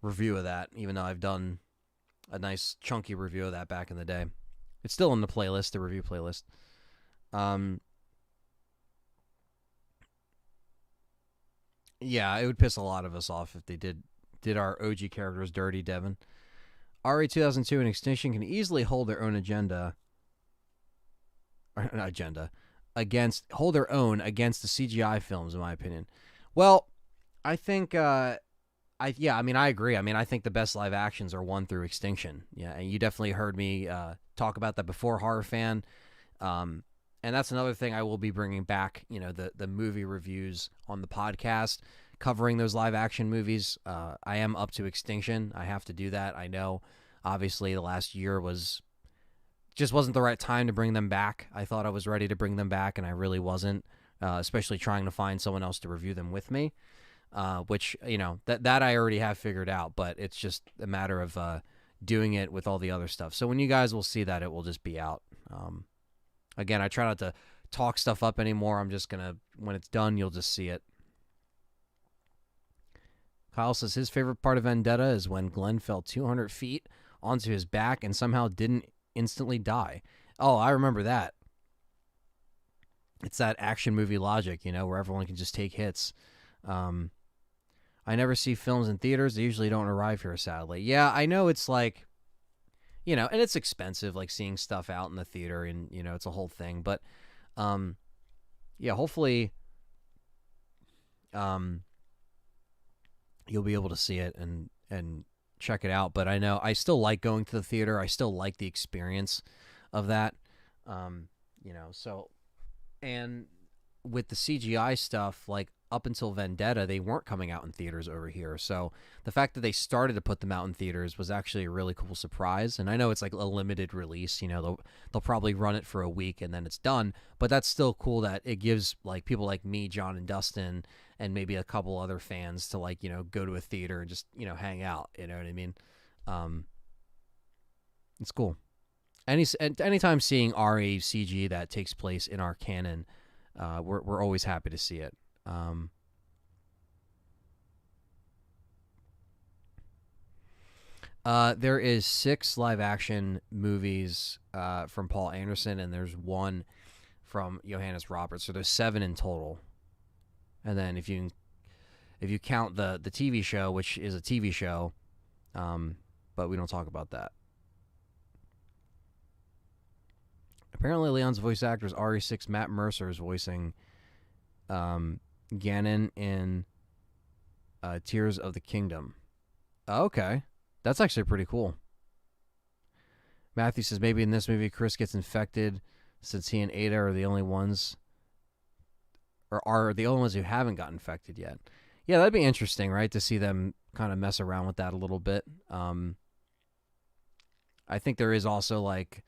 Speaker 1: review of that, even though I've done a nice chunky review of that back in the day. It's still in the playlist, the review playlist. Yeah, it would piss a lot of us off if they did our OG characters dirty, Devin. RE 2002 and Extinction can easily hold their own hold their own against the CGI films, in my opinion. Well, I think I agree. I mean, I think the best live actions are 1 through Extinction. Yeah, and you definitely heard me talk about that before, Horror Fan. And that's another thing I will be bringing back, the movie reviews on the podcast, covering those live action movies. I am up to Extinction. I have to do that. I know, obviously, the last year just wasn't the right time to bring them back. I thought I was ready to bring them back, and I really wasn't, especially trying to find someone else to review them with me, which, that I already have figured out, but it's just a matter of doing it with all the other stuff. So when you guys will see that, it will just be out. Again, I try not to talk stuff up anymore. I'm just going to, when it's done, you'll just see it. Kyle says his favorite part of Vendetta is when Glenn fell 200 feet onto his back and somehow didn't instantly die. Oh, I remember that. It's that action movie logic, where everyone can just take hits. I never see films in theaters. They usually don't arrive here, sadly. Yeah, I know it's like, and it's expensive, like seeing stuff out in the theater, and, it's a whole thing. But, yeah, hopefully you'll be able to see it and check it out. But I know I still like going to the theater. I still like the experience of that, so, and with the CGI stuff, like, up until Vendetta, they weren't coming out in theaters over here. So the fact that they started to put them out in theaters was actually a really cool surprise. And I know it's like a limited release, they'll probably run it for a week and then it's done. But that's still cool that it gives like people like me, John and Dustin, and maybe a couple other fans to like, go to a theater and just, hang out. You know what I mean? It's cool. Anytime seeing RE CG that takes place in our canon, we're always happy to see it. There is 6 live action movies from Paul Anderson, and there's 1 from Johannes Roberts, so there's 7 in total. And then if you count the TV show, which is a TV show, but we don't talk about that. Apparently, Leon's voice actor is RE6. Matt Mercer is voicing Ganon in Tears of the Kingdom. Okay. That's actually pretty cool. Matthew says maybe in this movie Chris gets infected since he and Ada are the only ones who haven't gotten infected yet. Yeah, that'd be interesting, right? To see them kind of mess around with that a little bit. I think there is also like,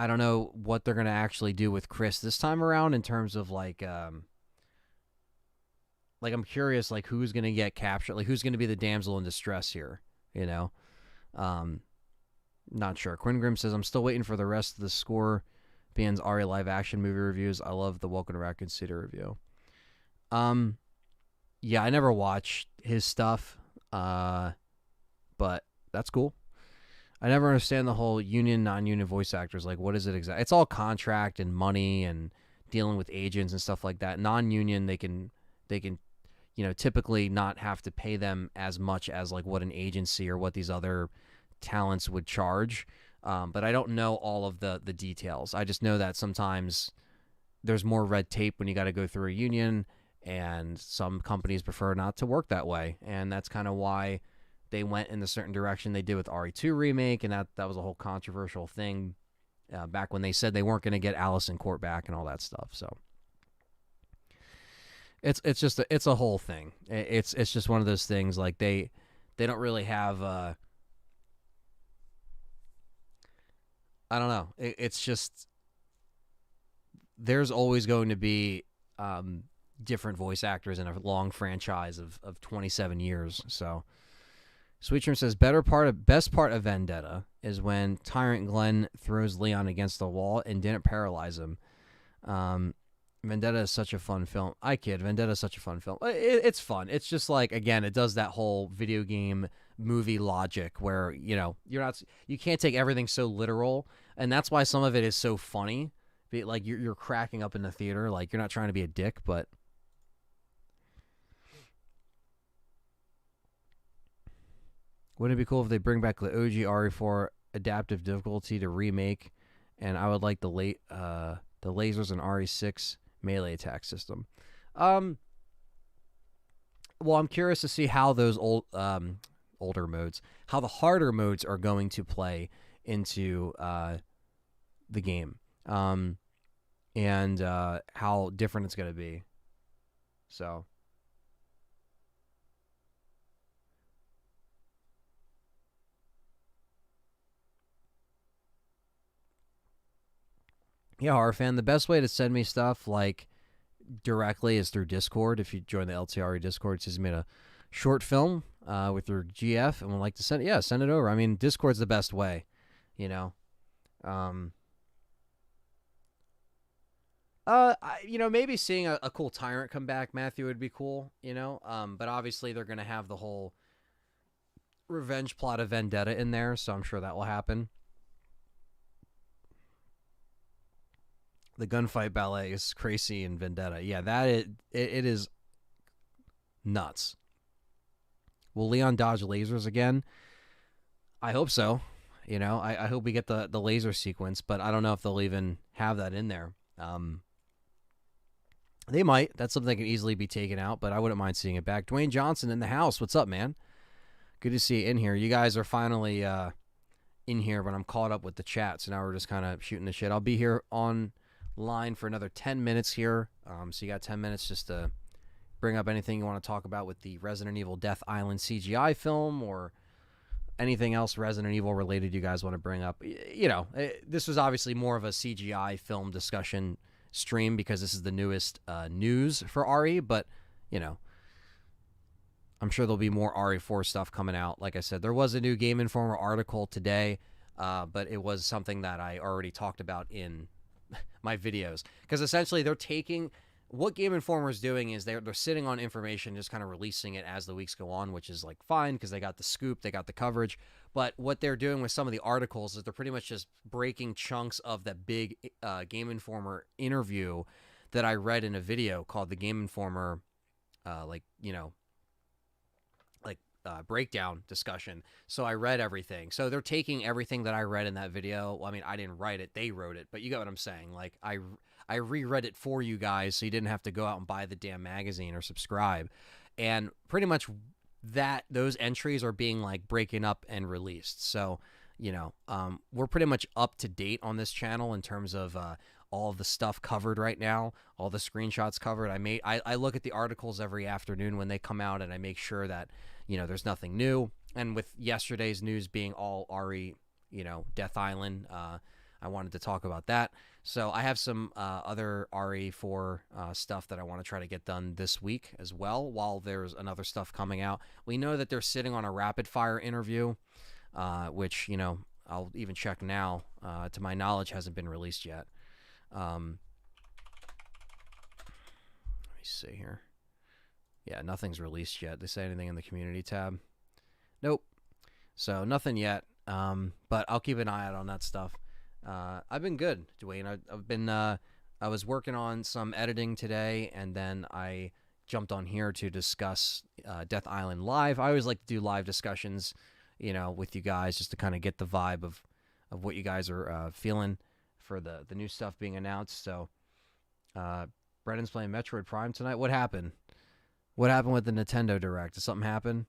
Speaker 1: I don't know what they're going to actually do with Chris this time around in terms of like I'm curious, like, who's going to get captured? Like, who's going to be the damsel in distress here? Not sure. Quinn Grimm says, I'm still waiting for the rest of the Scorpion's Ari live action movie reviews. I love the Welcome to Raccoon City review. Yeah, I never watched his stuff, but that's cool. I never understand the whole union, non-union voice actors. Like, what is it exactly? It's all contract and money and dealing with agents and stuff like that. Non-union, they can typically not have to pay them as much as like what an agency or what these other talents would charge. But I don't know all of the details. I just know that sometimes there's more red tape when you got to go through a union, and some companies prefer not to work that way. And that's kind of why they went in the certain direction they did with RE2 remake. And that was a whole controversial thing back when they said they weren't going to get Alice in Court back and all that stuff. So it's just it's a whole thing. It's just one of those things. Like they don't really have I don't know. It's just there's always going to be different voice actors in a long franchise of 27 years. So Sweet Dream says best part of Vendetta is when Tyrant Glenn throws Leon against the wall and didn't paralyze him. Vendetta is such a fun film. I kid. Vendetta is such a fun film. It's fun. It's just like, again, it does that whole video game movie logic where, you can't take everything so literal. And that's why some of it is so funny. Like you're cracking up in the theater. Like you're not trying to be a dick, but wouldn't it be cool if they bring back the OG RE4 adaptive difficulty to remake? And I would like the lasers in RE6 melee attack system. Well, I'm curious to see how those older modes, how the harder modes are going to play into the game. and how different it's going to be. So, yeah, horror fan, the best way to send me stuff like directly is through Discord. If you join the LTRE Discord, it says you made a short film with your GF and would like to send it. Yeah, send it over. I mean, Discord's the best way, you know. Maybe seeing a cool tyrant come back, Matthew, would be cool, you know. But obviously they're gonna have the whole revenge plot of Vendetta in there, so I'm sure that will happen. The gunfight ballet is crazy in Vendetta. Yeah, it is nuts. Will Leon dodge lasers again? I hope so. You know, I hope we get the laser sequence, but I don't know if they'll even have that in there. They might. That's something that can easily be taken out, but I wouldn't mind seeing it back. Dwayne Johnson in the house. What's up, man? Good to see you in here. You guys are finally in here, but I'm caught up with the chat, so now we're just kind of shooting the shit. I'll be here online for another 10 minutes here. So you got 10 minutes just to bring up anything you want to talk about with the Resident Evil Death Island CGI film or anything else Resident Evil related you guys want to bring up. You know, this was obviously more of a CGI film discussion stream because this is the newest news for RE, but, you know, I'm sure there'll be more RE4 stuff coming out. Like I said, there was a new Game Informer article today, but it was something that I already talked about in my videos. Because essentially they're taking... What Game Informer is doing is they're sitting on information, just kind of releasing it as the weeks go on, which is like fine because they got the scoop, they got the coverage. But what they're doing with some of the articles is they're pretty much just breaking chunks of that big Game Informer interview that I read in a video called the Game Informer, breakdown discussion. So I read everything. So they're taking everything that I read in that video. Well, I mean, I didn't write it; they wrote it. But you get what I'm saying. Like I reread it for you guys, so you didn't have to go out and buy the damn magazine or subscribe. And pretty much those entries are being like breaking up and released. So, you know, we're pretty much up to date on this channel in terms of all of the stuff covered right now, all the screenshots covered. I look at the articles every afternoon when they come out, and I make sure that, you know, there's nothing new. And with yesterday's news being all RE, you know, Death Island, I wanted to talk about that. So I have some other RE4 stuff that I want to try to get done this week as well, while there's another stuff coming out. We know that they're sitting on a rapid fire interview, which, you know, I'll even check now. To my knowledge, hasn't been released yet. Let me see here. Yeah, nothing's released yet. They say anything in the community tab? Nope. So nothing yet. But I'll keep an eye out on that stuff. I've been good, Dwayne. I've been I was working on some editing today, and then I jumped on here to discuss Death Island live. I always like to do live discussions, you know, with you guys, just to kind of get the vibe of what you guys are feeling for the new stuff being announced. So Brennan's playing Metroid Prime tonight. What happened? What happened with the Nintendo Direct? Did something happen?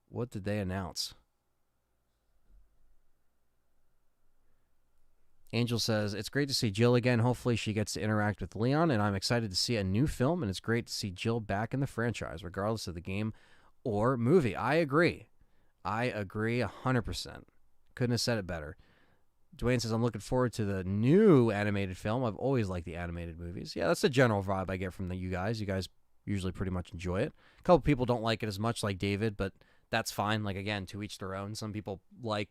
Speaker 1: What did they announce? Angel says, it's great to see Jill again. Hopefully she gets to interact with Leon, and I'm excited to see a new film, and it's great to see Jill back in the franchise, regardless of the game or movie. I agree. 100%. Couldn't have said it better. Dwayne says, I'm looking forward to the new animated film. I've always liked the animated movies. Yeah, that's the general vibe I get from you guys. You guys usually pretty much enjoy it. A couple people don't like it as much, like David, but that's fine. Like, again, to each their own. Some people like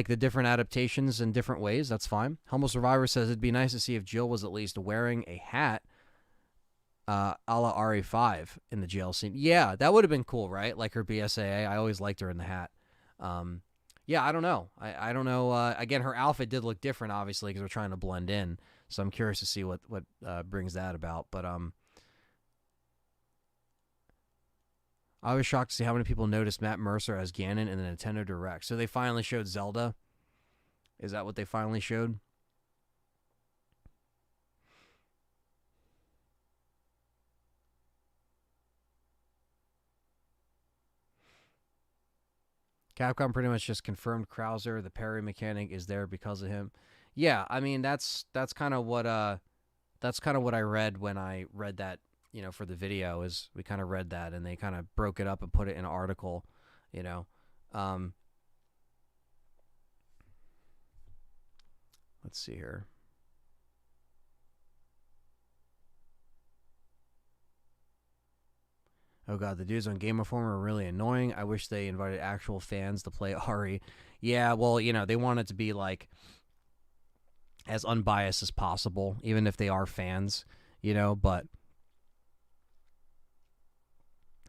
Speaker 1: the different adaptations in different ways. That's fine. Humble Survivor says it'd be nice to see if Jill was at least wearing a hat a la RE5 in the jail scene. Yeah, that would have been cool, right? Like her BSAA. I always liked her in the hat. Yeah, I don't know. I don't know. Again, her outfit did look different, obviously, because we're trying to blend in. So I'm curious to see what brings that about. But I was shocked to see how many people noticed Matt Mercer as Ganon in the Nintendo Direct. So they finally showed Zelda? Is that what they finally showed? Capcom pretty much just confirmed Krauser. The parry mechanic is there because of him. Yeah, I mean that's kind of what I read when I read that, for the video. Is we kind of read that and they kind of broke it up and put it in an article, you know. Um, let's see here. Oh god, the dudes on Game Informer are really annoying. I wish they invited actual fans to play Ari. Yeah, well, they want it to be like as unbiased as possible, even if they are fans, but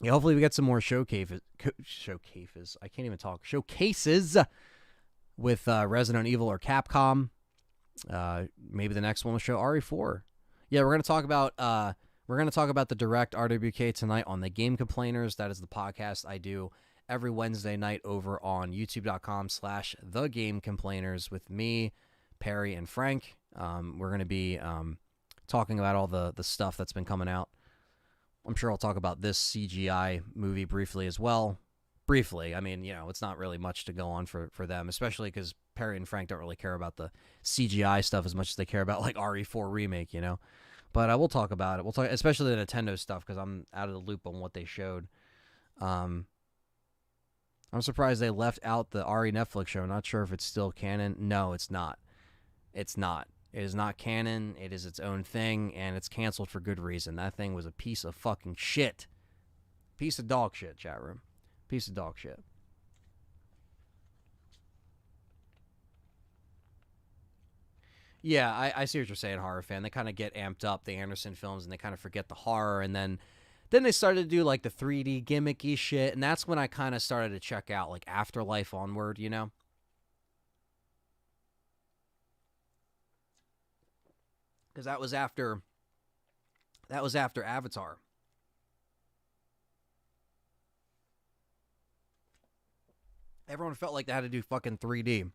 Speaker 1: yeah, hopefully we get some more showcases. I can't even talk. Showcases with Resident Evil or Capcom. Maybe the next one will show RE4. Yeah, we're gonna talk about the direct RWK tonight on the Game Complainers. That is the podcast I do every Wednesday night over on youtube.com/The Game Complainers with me, Perry, and Frank. We're going to be talking about all the stuff that's been coming out. I'm sure I'll talk about this CGI movie briefly as well. Briefly, I mean, it's not really much to go on for them, especially because Perry and Frank don't really care about the CGI stuff as much as they care about like RE4 remake, But I will talk about it. We'll talk, especially the Nintendo stuff, because I'm out of the loop on what they showed. I'm surprised they left out the RE Netflix show. Not sure if it's still canon. No, it's not. It's not. It is not canon. It is its own thing, and it's canceled for good reason. That thing was a piece of fucking shit. Piece of dog shit, chat room. Piece of dog shit. Yeah, I see what you're saying, horror fan. They kind of get amped up, the Anderson films, and they kind of forget the horror, and then they started to do like the 3D gimmicky shit, and that's when I kind of started to check out, like Afterlife onward, Because that was after Avatar. Everyone felt like they had to do fucking 3D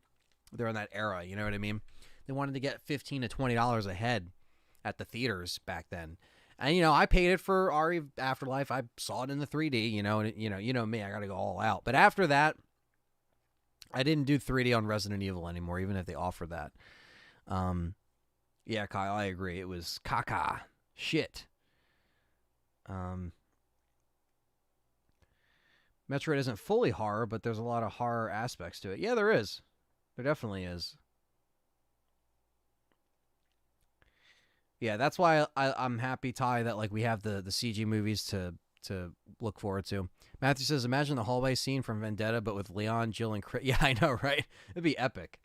Speaker 1: during that era, you know what I mean? They wanted to get $15 to $20 a head at the theaters back then. And I paid it for RE Afterlife. I saw it in the 3D, and you know me, I got to go all out. But after that, I didn't do 3D on Resident Evil anymore, even if they offer that. Yeah, Kyle, I agree. It was caca. Shit. Metroid isn't fully horror, but there's a lot of horror aspects to it. Yeah, there is. There definitely is. Yeah, that's why I'm happy, Ty, that like we have the CG movies to look forward to. Matthew says, imagine the hallway scene from Vendetta, but with Leon, Jill, and Chris. Yeah, I know, right? It'd be epic.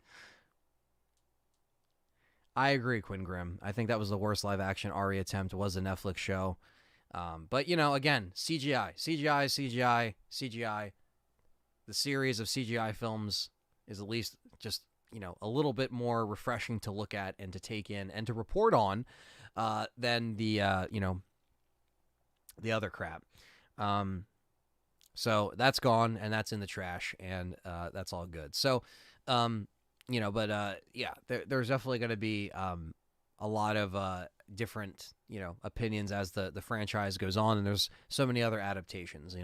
Speaker 1: I agree, Quinn Grimm. I think that was the worst live-action RE attempt was the Netflix show. But, again, CGI. The series of CGI films is at least just, a little bit more refreshing to look at and to take in and to report on than the other crap. So that's gone and that's in the trash and that's all good. So, yeah, there's definitely going to be a lot of different, opinions as the franchise goes on, and there's so many other adaptations,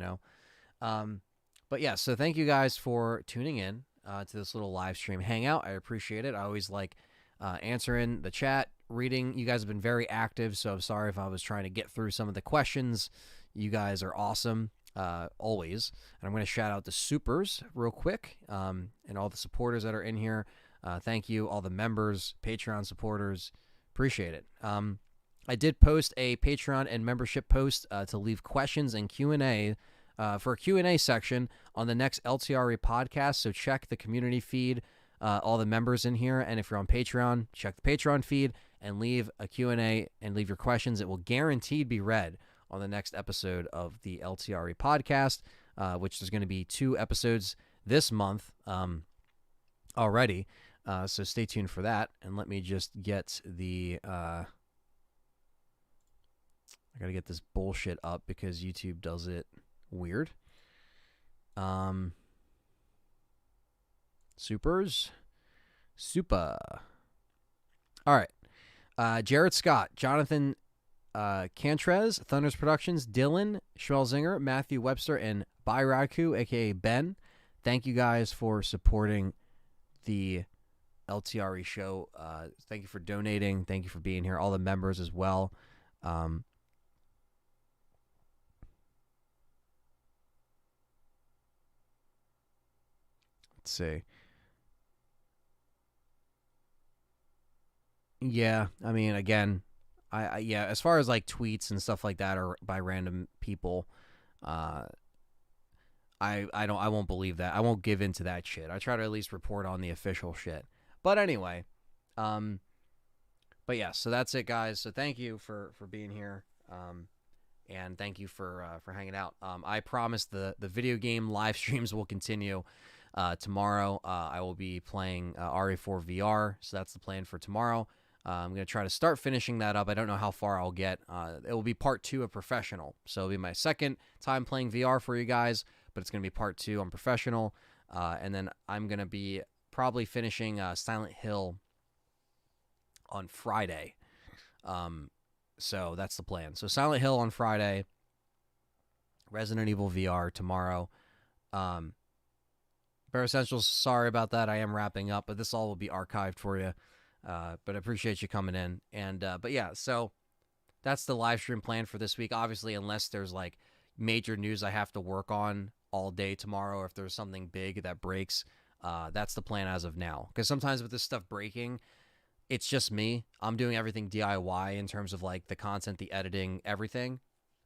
Speaker 1: But yeah, so thank you guys for tuning in to this little live stream hangout. I appreciate it. I always like answering the chat, reading. You guys have been very active, so I'm sorry if I was trying to get through some of the questions. You guys are awesome. Always. And I'm going to shout out the supers real quick and all the supporters that are in here. Thank you, all the members, Patreon supporters. Appreciate it. I did post a Patreon and membership post to leave questions and Q&A for a Q&A section on the next LTRE podcast. So check the community feed, all the members in here. And if you're on Patreon, check the Patreon feed and leave a Q&A and leave your questions. It will guaranteed be read on the next episode of the LTRE podcast, which there's going to be 2 episodes this month already. So stay tuned for that. And let me just get the... I got to get this bullshit up because YouTube does it weird. Supers. Super. All right. Jared Scott, Jonathan Cantrez, Thunders Productions, Dylan Schmelzinger, Matthew Webster, and Bairaku, aka Ben. Thank you guys for supporting the LTRE show. Thank you for donating. Thank you for being here. All the members as well. Let's see. Yeah, I mean, again, yeah, as far as like tweets and stuff like that or by random people, uh, I won't believe that. I won't give into that shit. I try to at least report on the official shit. But anyway, um, but yeah, so that's it, guys. So thank you for being here, and thank you for hanging out. I promise the video game live streams will continue. Tomorrow, I will be playing RE4 VR, so that's the plan for tomorrow. I'm going to try to start finishing that up. I don't know how far I'll get. It will be part 2 of Professional. So it'll be my second time playing VR for you guys, but it's going to be part 2 on Professional. And then I'm going to be probably finishing Silent Hill on Friday. So that's the plan. So Silent Hill on Friday, Resident Evil VR tomorrow. Bare Essentials, sorry about that. I am wrapping up, but this all will be archived for you. But I appreciate you coming in. And but yeah, so that's the live stream plan for this week. Obviously, unless there's like major news I have to work on all day tomorrow, or if there's something big that breaks, that's the plan as of now. Because sometimes with this stuff breaking, it's just me. I'm doing everything DIY in terms of like the content, the editing, everything.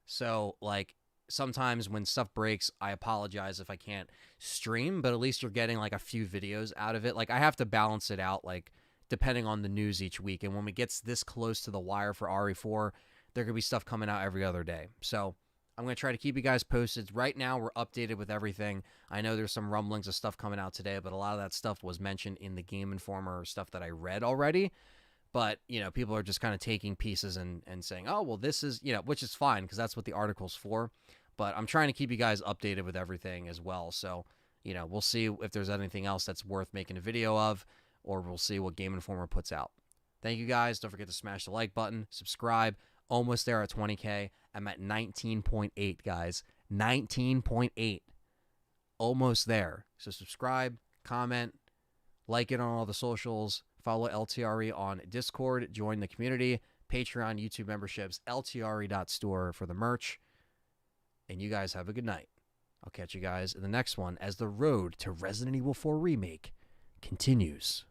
Speaker 1: So like sometimes when stuff breaks, I apologize if I can't stream, but at least you're getting like a few videos out of it. Like I have to balance it out, like depending on the news each week. And when it gets this close to the wire for RE4, there could be stuff coming out every other day. So I'm going to try to keep you guys posted. Right now, we're updated with everything. I know there's some rumblings of stuff coming out today, but a lot of that stuff was mentioned in the Game Informer stuff that I read already. But, you know, people are just kind of taking pieces and saying, oh, well, this is, you know, which is fine because that's what the article's for. But I'm trying to keep you guys updated with everything as well. So, you know, we'll see if there's anything else that's worth making a video of, or we'll see what Game Informer puts out. Thank you guys. Don't forget to smash the like button, subscribe. Almost there at 20K. I'm at 19.8, guys. 19.8. Almost there. So subscribe, comment, like it on all the socials. Follow LTRE on Discord. Join the community. Patreon, YouTube memberships. LTRE.store for the merch. And you guys have a good night. I'll catch you guys in the next one as the road to Resident Evil 4 Remake continues.